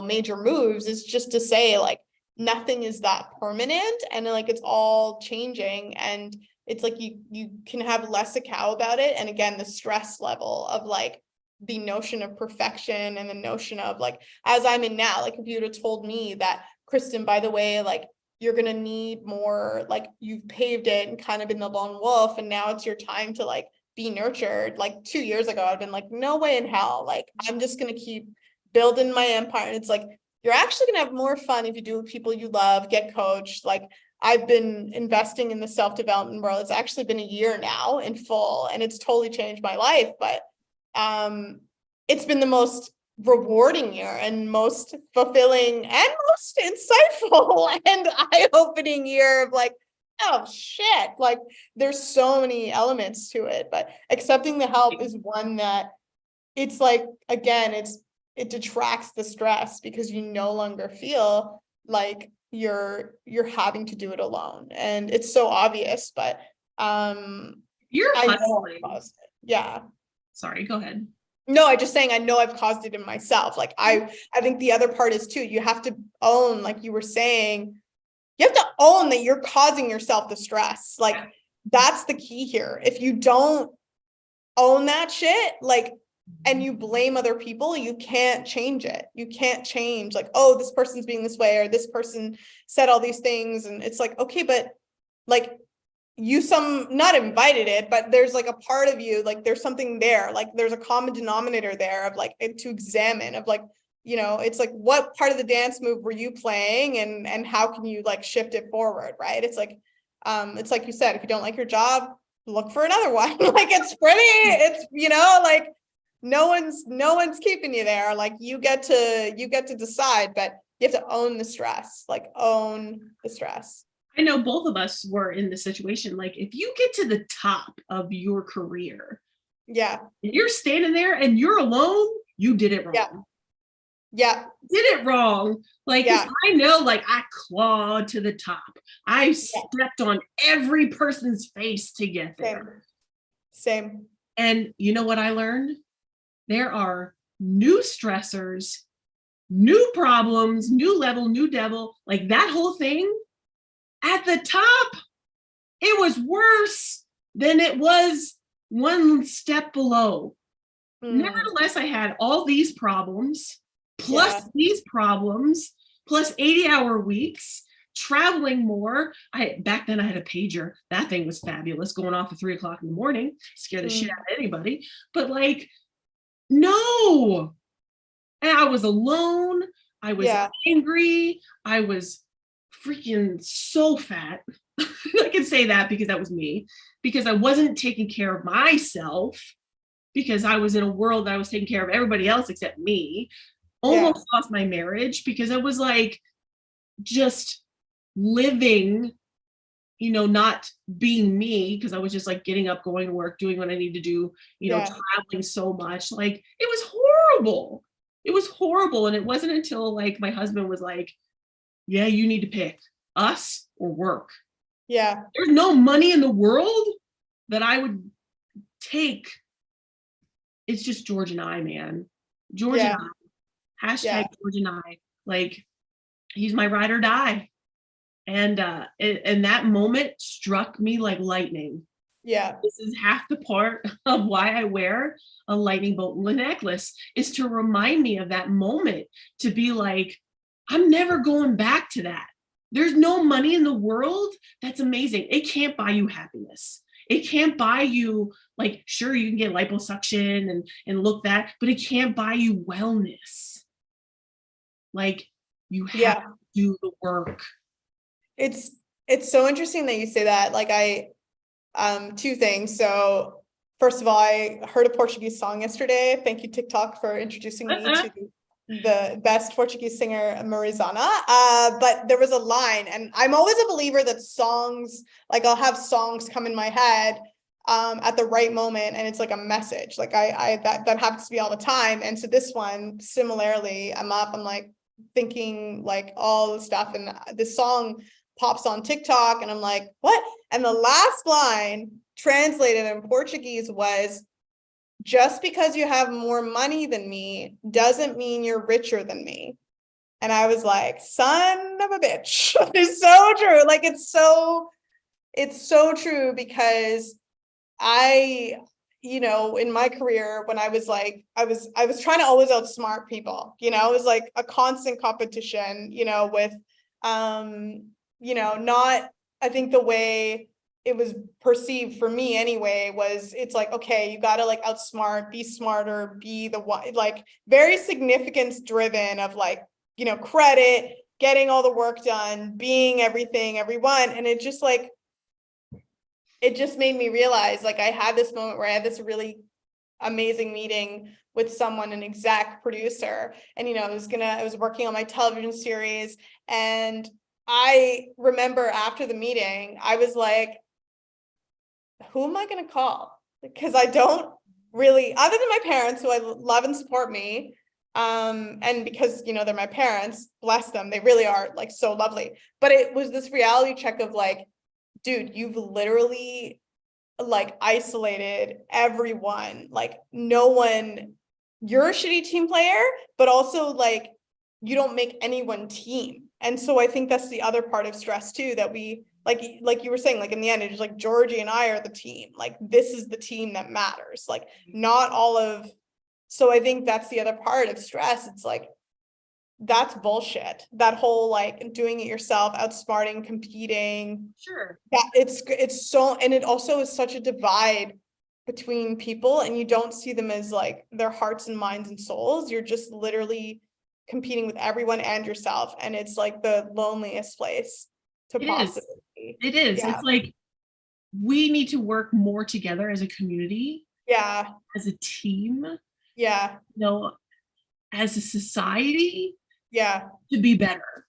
major moves. It's just to say like, nothing is that permanent, and like, it's all changing. And it's like, you can have less a cow about it. And again, the stress level of like the notion of perfection and the notion of like, as I'm in now, like if you would have told me that, Kristin, by the way, like, you're going to need more, like you've paved it and kind of been the lone wolf, and now it's your time to like be nurtured. Like 2 years ago, I'd been like, no way in hell. Like, I'm just going to keep building my empire. And it's like, you're actually going to have more fun if you do with people you love, get coached. Like, I've been investing in the self-development world. It's actually been a year now in full, and it's totally changed my life. But it's been the most rewarding year and most fulfilling and most insightful and eye-opening year of like, oh shit, like there's so many elements to it. But accepting the help is one that, it's like, again, it detracts the stress, because you no longer feel like you're having to do it alone. And it's so obvious, but you're hustling. Yeah. Sorry, go ahead. No, I'm just saying, I know I've caused it in myself. Like I think the other part is too, you have to own, like you were saying, you have to own that you're causing yourself the stress. Like that's the key here. If you don't own that shit, like and you blame other people, you can't change it. You can't change like, oh, this person's being this way, or this person said all these things. And it's like, okay, but like you not invited it, but there's like a part of you, like there's something there, like there's a common denominator there of like to examine of like, it's like, what part of the dance move were you playing, and how can you like shift it forward, right? It's like you said, if you don't like your job, look for another one. Like it's like no one's keeping you there. Like you get to decide, but you have to own the stress, like own the stress. I know both of us were in the situation. Like if you get to the top of your career, yeah, and you're standing there and you're alone, you did it wrong. Yeah. Did it wrong. Like, yeah. I know, like I clawed to the top. I stepped on every person's face to get there. Same. And you know what I learned? There are new stressors, new problems, new level, new devil, like that whole thing at the top. It was worse than it was one step below. Nevertheless, I had all these problems, plus these problems, plus 80-hour weeks, traveling more. Back then I had a pager. That thing was fabulous, going off at 3:00 in the morning, scare the shit out of anybody. But like, no. And I was alone. I was angry. I was freaking so fat. I can say that because that was me, because I wasn't taking care of myself, because I was in a world that I was taking care of everybody else except me. Almost lost my marriage because I was like just living, not being me, because I was just like getting up, going to work, doing what I need to do, traveling so much. Like it was horrible. It was horrible. And it wasn't until like my husband was like, yeah, you need to pick us or work. Yeah. There's no money in the world that I would take. It's just George and I, man. George and I. Hashtag George and I. Like, he's my ride or die. And that moment struck me like lightning. Yeah. This is half the part of why I wear a lightning bolt necklace, is to remind me of that moment, to be like, I'm never going back to that. There's no money in the world that's amazing. It can't buy you happiness. It can't buy you, like, sure, you can get liposuction and look that, but it can't buy you wellness. Like, you have to do the work. It's so interesting that you say that. Like two things. So first of all, I heard a Portuguese song yesterday. Thank you, TikTok, for introducing me to the best Portuguese singer, Marizana. But there was a line, and I'm always a believer that songs, like I'll have songs come in my head at the right moment, and it's like a message. Like that happens to me all the time. And so this one, similarly, I'm like thinking like all the stuff, and this song pops on TikTok, and I'm like, what? And the last line translated in Portuguese was, just because you have more money than me doesn't mean you're richer than me. And I was like, son of a bitch. It's so true. Like, it's so true, because I, in my career, when I was like, I was trying to always outsmart people, it was like a constant competition, with, not, I think the way it was perceived for me anyway was, it's like, okay, you got to like outsmart, be smarter, be the one, like very significance driven of like, credit, getting all the work done, being everything, everyone. And it just made me realize, like, I had this moment where I had this really amazing meeting with someone, an exec producer, and, I was working on my television series. And I remember after the meeting, I was like, who am I going to call? Because I don't really, other than my parents, who I love and support me. And because, they're my parents, bless them, they really are like so lovely. But it was this reality check of like, dude, you've literally like isolated everyone, like no one, you're a shitty team player, but also like, you don't make anyone team. And so I think that's the other part of stress too, that we, like you were saying, like in the end, it's like Georgie and I are the team. Like, this is the team that matters. Like, not all of So I think that's the other part of stress. It's like, that's bullshit. That whole like doing it yourself, outsmarting, competing. Sure. That it's so, and it also is such a divide between people, and you don't see them as like their hearts and minds and souls. You're just literally competing with everyone and yourself. And it's like the loneliest place to possibly be. It is. Yeah. It's like we need to work more together as a community, Yeah. as a team, Yeah. as a society Yeah. to be better.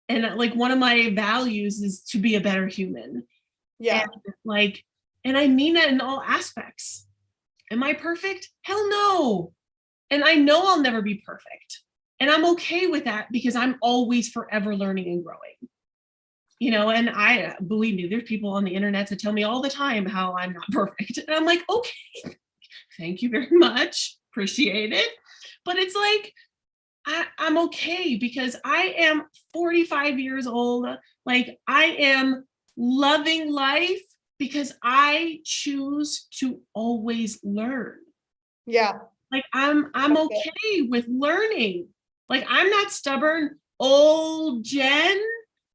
And like one of my values is to be a better human. Yeah. And I mean that in all aspects. Am I perfect? Hell no. And I know I'll never be perfect. And I'm okay with that because I'm always forever learning and growing. And I believe me, there's people on the internet that tell me all the time how I'm not perfect. And I'm like, okay, thank you very much. Appreciate it. But it's like, I'm okay because I am 45 years old. Like I am loving life because I choose to always learn. Yeah. Like I'm okay with learning. Like I'm not stubborn. Old Jen,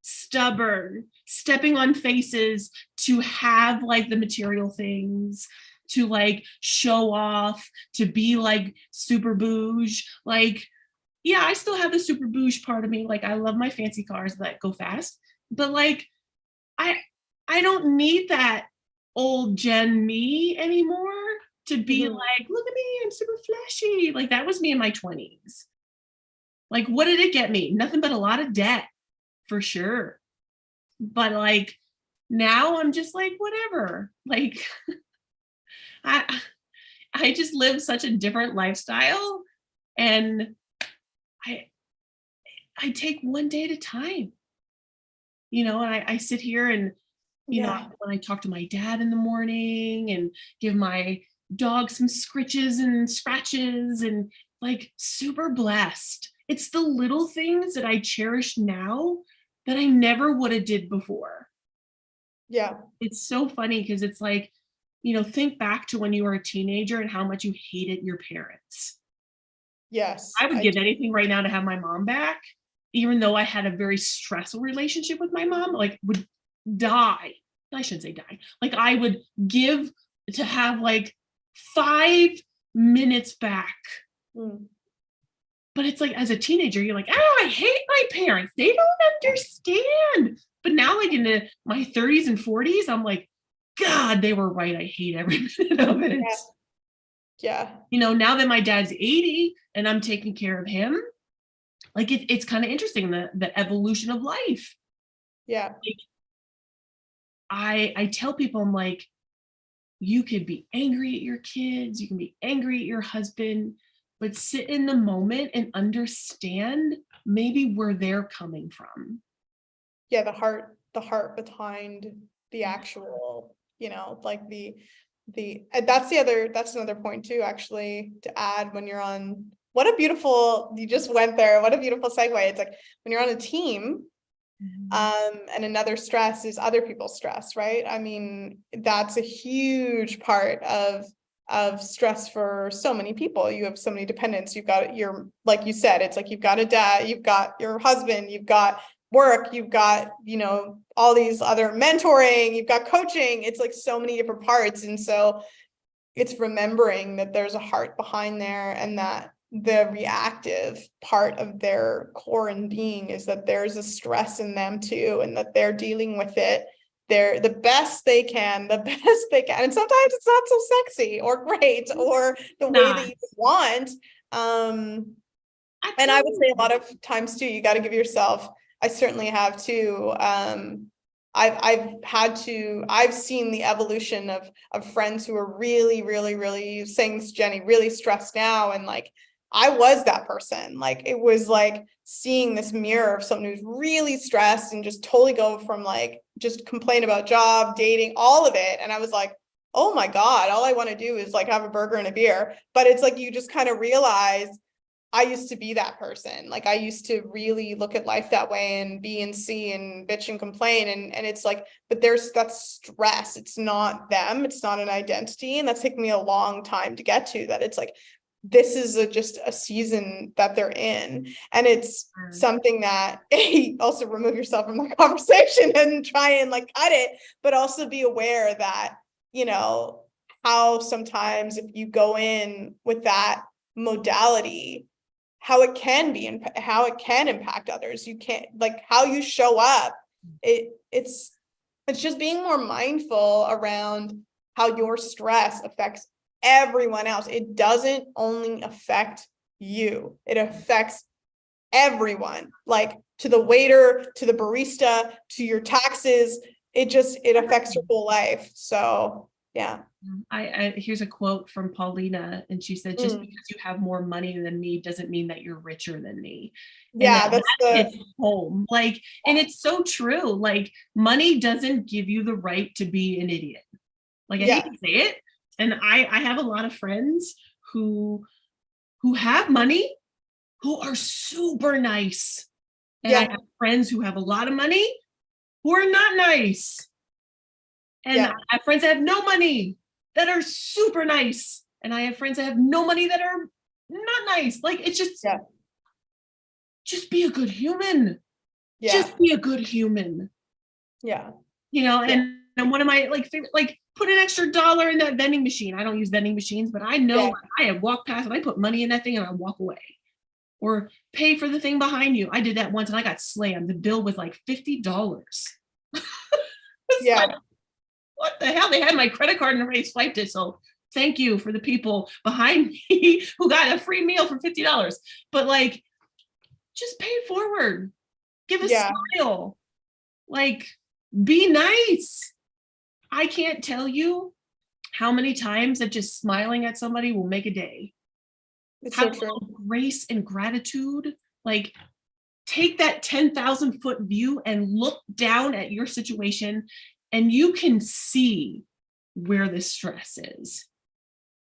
stubborn, stepping on faces to have like the material things, to like show off, to be like super bouge. Like, yeah, I still have the super bouge part of me. Like I love my fancy cars that go fast, but like I don't need that old Jen me anymore to be like, look at me, I'm super flashy. Like that was me in my 20s. Like what did it get me? Nothing but a lot of debt, for sure. But like now I'm just like, whatever. Like I just live such a different lifestyle, and I take one day at a time. And I sit here and when I talk to my dad in the morning and give my dog some scritches and scratches, and like super blessed. It's the little things that I cherish now that I never would have did before. Yeah. It's so funny because it's like, think back to when you were a teenager and how much you hated your parents. Yes. I would give anything right now to have my mom back, even though I had a very stressful relationship with my mom, like would die. I shouldn't say die. Like I would give to have like 5 minutes back. But it's like as a teenager, you're like, oh, I hate my parents. They don't understand. But now like in my 30s and 40s, I'm like, God, they were right. I hate every minute of it. Yeah. Now that my dad's 80 and I'm taking care of him, like it's kind of interesting, the evolution of life. Yeah. Like, I tell people, I'm like, you could be angry at your kids, you can be angry at your husband, but sit in the moment and understand maybe where they're coming from. Yeah, the heart behind the actual, like that's another point too, actually, to add when you're on, you just went there. What a beautiful segue. It's like when you're on a team, and another stress is other people's stress, right? I mean, that's a huge part of stress for so many people. You have so many dependents. You've got like you said, it's like you've got a dad, you've got your husband, you've got work, you've got, all these other mentoring, you've got coaching. It's like so many different parts. And so it's remembering that there's a heart behind there, and that the reactive part of their core and being is that there's a stress in them too, and that they're dealing with it. They're the best they can. And sometimes it's not so sexy or great or the way that you want. And I would say a lot of times too, you got to give yourself, I certainly have too. I've seen the evolution of friends who are really, really, really, saying this, Jenny, really stressed now. And like, I was that person. Like, it was like seeing this mirror of someone who's really stressed and just totally go from like, just complain about job, dating, all of it. And I was like, oh my God, all I want to do is like have a burger and a beer. But it's like, you just kind of realize, I used to be that person. Like I used to really look at life that way and B and C and bitch and complain. And it's like, but that's stress. It's not them. It's not an identity. And that's taken me a long time to get to that. It's like, this is just a season that they're in. And it's something that also remove yourself from the conversation and try and like cut it, but also be aware that, you know, how sometimes if you go in with that modality, how it can be and how it can impact others. You can't, like, how you show up. It's just being more mindful around how your stress affects everyone else. It doesn't only affect you, it affects everyone, like to the waiter, to the barista, to your taxes. It affects your whole life. So yeah. I here's a quote from Paulina, and she said, just because you have more money than me doesn't mean that you're richer than me. Yeah, and that's it's home. Like, and it's so true. Like, money doesn't give you the right to be an idiot. Like, I hate to say it. And I have a lot of friends who have money, who are super nice. And I have friends who have a lot of money who are not nice. And I have friends that have no money that are super nice. And I have friends that have no money that are not nice. Like, it's just be a good human. Just be a good human. You know, and one of my like favorite, like, put an extra $1 in that vending machine. I don't use vending machines, but I know I have walked past and I put money in that thing and I walk away. Or pay for the thing behind you. I did that once and I got slammed. The bill was like $50. Like, what the hell? They had my credit card and already swiped it. So thank you for the people behind me who got a free meal for $50. But like, just pay it forward. Give a smile. Like, be nice. I can't tell you how many times that just smiling at somebody will make a day. It's have so true. Grace and gratitude. Like, take that 10,000 foot view and look down at your situation, and you can see where the stress is.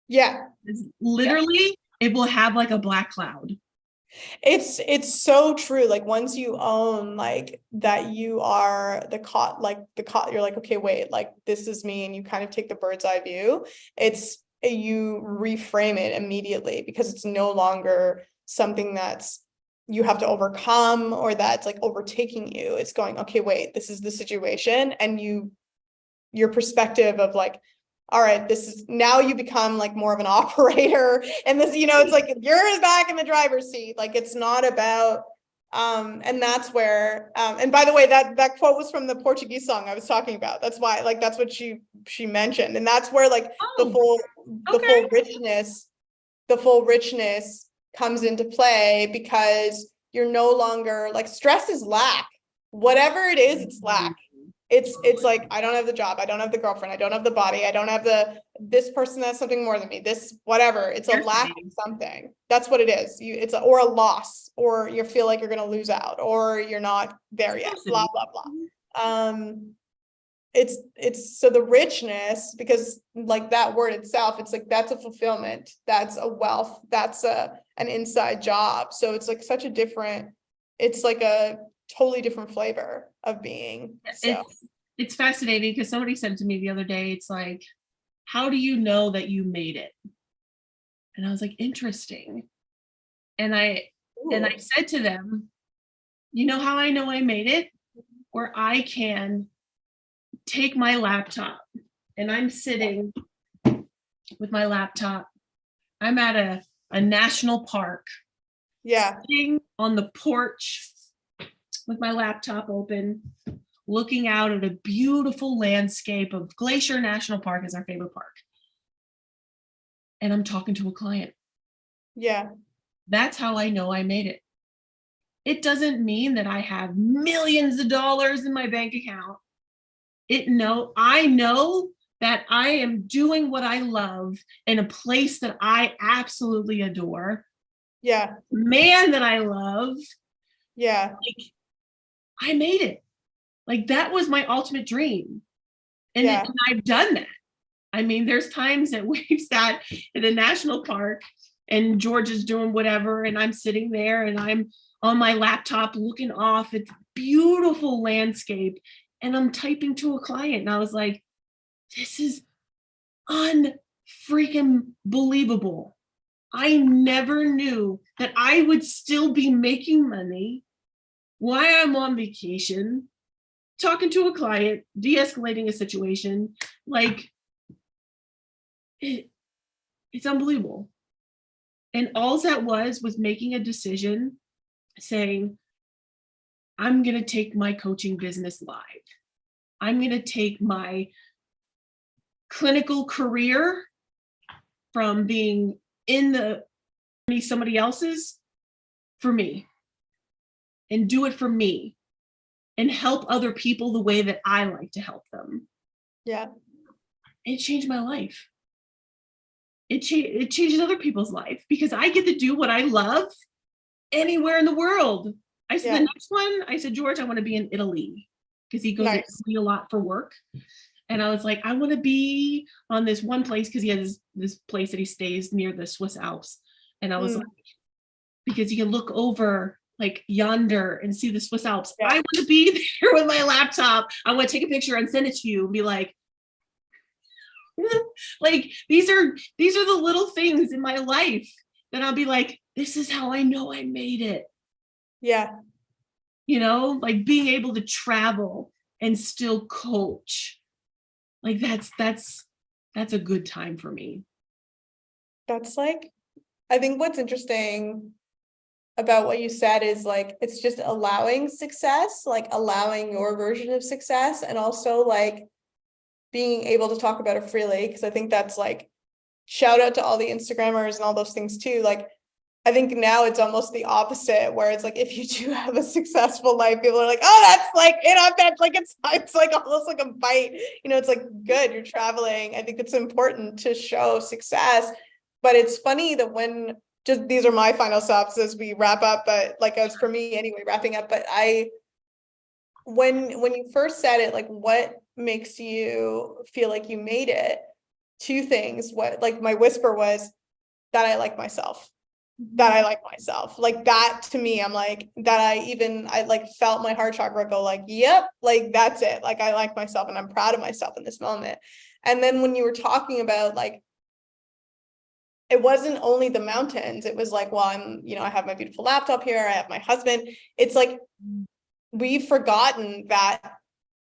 It's literally, it will have like a black cloud. It's so true. Like, once you own like that you are the caught, you're like, okay, wait, like this is me, and you kind of take the bird's eye view. You reframe it immediately, because it's no longer something that's you have to overcome or that's like overtaking you. It's going, okay, wait, this is the situation. And your perspective of like, all right, this is now you become like more of an operator, and this, you know, it's like you're back in the driver's seat. Like, it's not about and that's where and by the way, that quote was from the Portuguese song I was talking about. That's why, like, that's what she mentioned. And that's where like the full richness comes into play, because you're no longer like, stress is lack. Whatever it is, it's lack. It's like, I don't have the job, I don't have the girlfriend, I don't have the body, I don't have this person that's something more than me, this whatever. It's a lack of something. That's what it is. Or a loss, or you feel like you're going to lose out, or you're not there yet, blah blah blah. It's so the richness, because like that word itself, it's like, that's a fulfillment, that's a wealth, that's an inside job. So it's like it's like a totally different flavor of being. So it's fascinating, because somebody said to me the other day, it's like, how do you know that you made it? And I was like, interesting. And I said to them, you know how I know I made it? Where I can take my laptop, and I'm sitting with my laptop. I'm at a national park. Sitting on the porch with my laptop open, looking out at a beautiful landscape of Glacier National Park, is our favorite park. And I'm talking to a client. That's how I know I made it. It doesn't mean that I have millions of dollars in my bank account. I know that I am doing what I love in a place that I absolutely adore. Man that I love. Like, I made it. Like, that was my ultimate dream. And I've done that. I mean, there's times that we've sat in a national park and George is doing whatever, and I'm sitting there and I'm on my laptop looking off at the beautiful landscape, and I'm typing to a client. And I was like, this is unfreaking believable. I never knew that I would still be making money while I'm on vacation, talking to a client, de-escalating a situation. Like, it's unbelievable. And all that was making a decision saying, I'm going to take my coaching business live. I'm going to take my clinical career from being in the somebody else's for me, and do it for me, and help other people the way that I like to help them. Yeah. It changed my life. It changed other people's life because I get to do what I love anywhere in the world. I said, the next one, I said, George, I want to be in Italy, because he goes to Italy a lot for work. And I was like, I want to be on this one place, because he has this place that he stays near the Swiss Alps. And I was like, because you can look over like yonder and see the Swiss Alps. I want to be there with my laptop. I want to take a picture and send it to you and be like, like, these are the little things in my life that I'll be like, this is how I know I made it. Yeah. You know, like being able to travel and still coach. Like that's a good time for me. That's like, I think what's interesting about what you said is like, it's just allowing success, like allowing your version of success, and also like being able to talk about it freely. Because I think that's like, shout out to all the Instagrammers and all those things too. Like, I think now it's almost the opposite, where it's like, if you do have a successful life, people are like, oh, that's like inauthentic. Like it's like almost like a bite, you know, it's like, good, you're traveling. I think it's important to show success. But it's funny that when, just these are my final stops as we wrap up, but like, as for me anyway, wrapping up, but when you first said it, like, what makes you feel like you made it? Two things. What, like, my whisper was that I like myself. Like that to me, I'm like, that I like felt my heart chakra go like, yep, like that's it. Like, I like myself and I'm proud of myself in this moment. And then when you were talking about like, it wasn't only the mountains, it was like, well, I'm, you know, I have my beautiful laptop here, I have my husband. It's like, we've forgotten that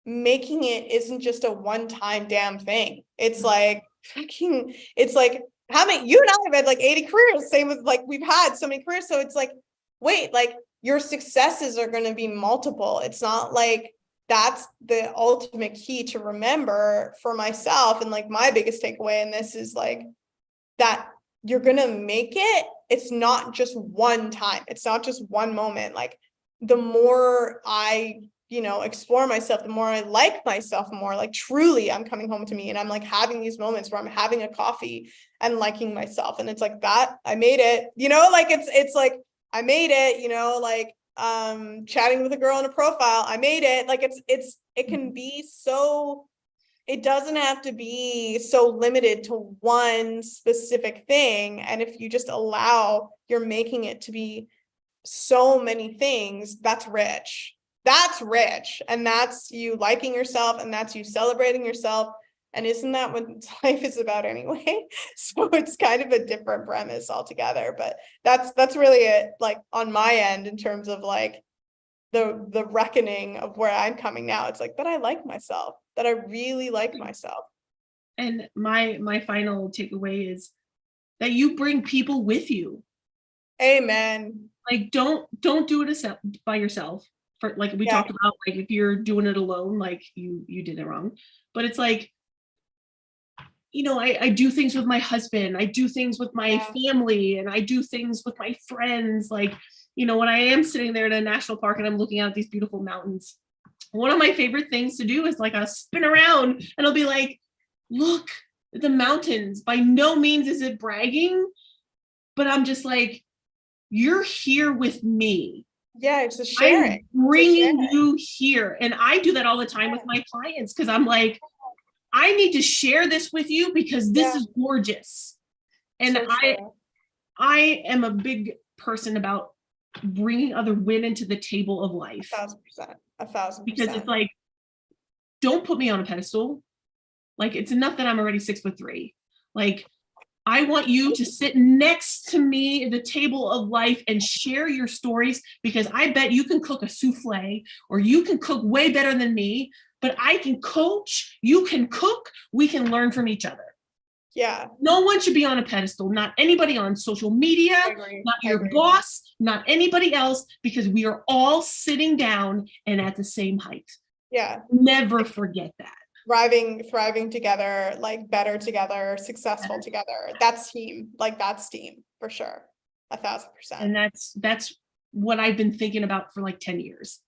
making it isn't just a one-time damn thing. It's like fucking, it's like, how many, you and I have had like 80 careers, same with like, we've had so many careers. So it's like, wait, like your successes are going to be multiple. It's not like, that's the ultimate key to remember for myself. And like, my biggest takeaway in this is like, that you're going to make it. It's not just one time. It's not just one moment. Like, the more I, you know, explore myself, the more I like myself more. Like, truly, I'm coming home to me and I'm like having these moments where I'm having a coffee and liking myself. And it's like, that I made it, you know, like it's like, I made it, you know, like chatting with a girl in a profile, I made it. Like, it can be so, it doesn't have to be so limited to one specific thing. And if you just allow, you're making it to be so many things, that's rich. That's rich. And that's you liking yourself, and that's you celebrating yourself. And isn't that what life is about anyway? So it's kind of a different premise altogether, but that's really it, like on my end, in terms of like the reckoning of where I'm coming now. It's like that I like myself, that I really like myself. And my final takeaway is that you bring people with you. Amen. Like, don't do it by yourself. For like we talked about, like if you're doing it alone, like you did it wrong. But it's like, you know, I do things with my husband, I do things with my family, and I do things with my friends. Like, you know, when I am sitting there in a national park and I'm looking out at these beautiful mountains, one of my favorite things to do is like I'll spin around and I'll be like, look at the mountains. By no means is it bragging, but I'm just like, you're here with me. Yeah, it's a sharing. I'm bringing you here. And I do that all the time with my clients, because I'm like, I need to share this with you because this is gorgeous. And so I am a big person about bringing other women to the table of life. 1,000%. Because it's like, don't put me on a pedestal. Like, it's enough that I'm already 6'3". Like, I want you to sit next to me at the table of life and share your stories, because I bet you can cook a souffle, or you can cook way better than me, but I can coach, you can cook, we can learn from each other. Yeah. No one should be on a pedestal, not anybody on social media, not your boss, not anybody else, because we are all sitting down and at the same height. Yeah. Never forget that. Thriving together, like better together, successful together. That's team. Like that's team for sure. 1,000%. And that's what I've been thinking about for like 10 years.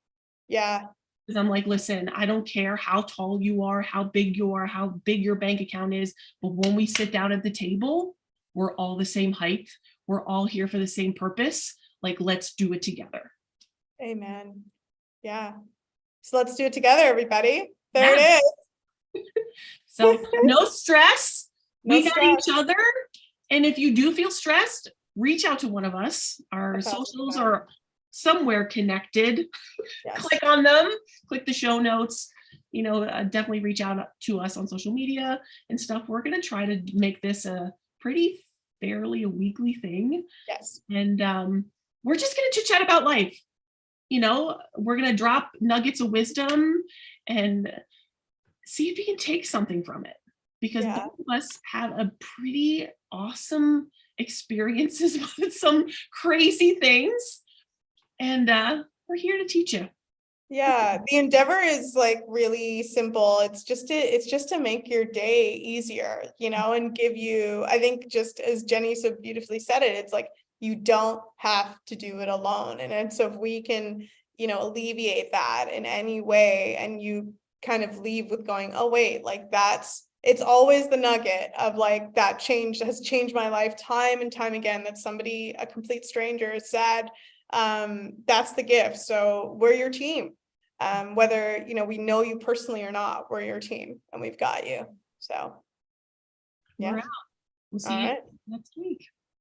Yeah. Because I'm like, listen, I don't care how tall you are, how big you are, how big your bank account is, but when we sit down at the table, we're all the same height. We're all here for the same purpose. Like, let's do it together. Amen. Yeah. So let's do it together, everybody. There it is. So no stress. We got stress. each other. And if you do feel stressed, reach out to one of us. Our 1,000%. socials are somewhere connected. Yes. Click on them, click the show notes, definitely reach out to us on social media and stuff. We're going to try to make this a fairly a weekly thing. Yes. And we're just going to chit chat about life. We're going to drop nuggets of wisdom and see if you can take something from it, because both of us have a pretty awesome experiences with some crazy things. And we're here to teach you. Yeah, the endeavor is like really simple. It's just to make your day easier, and give you, I think, just as Jennie so beautifully said it, it's like you don't have to do it alone. And so if we can, alleviate that in any way, and you kind of leave with going, oh wait, like it's always the nugget of like that has changed my life time and time again, that somebody, a complete stranger, has said, that's the gift. So we're your team. Whether, we know you personally or not, we're your team and we've got you. So, yeah. We'll see you next week.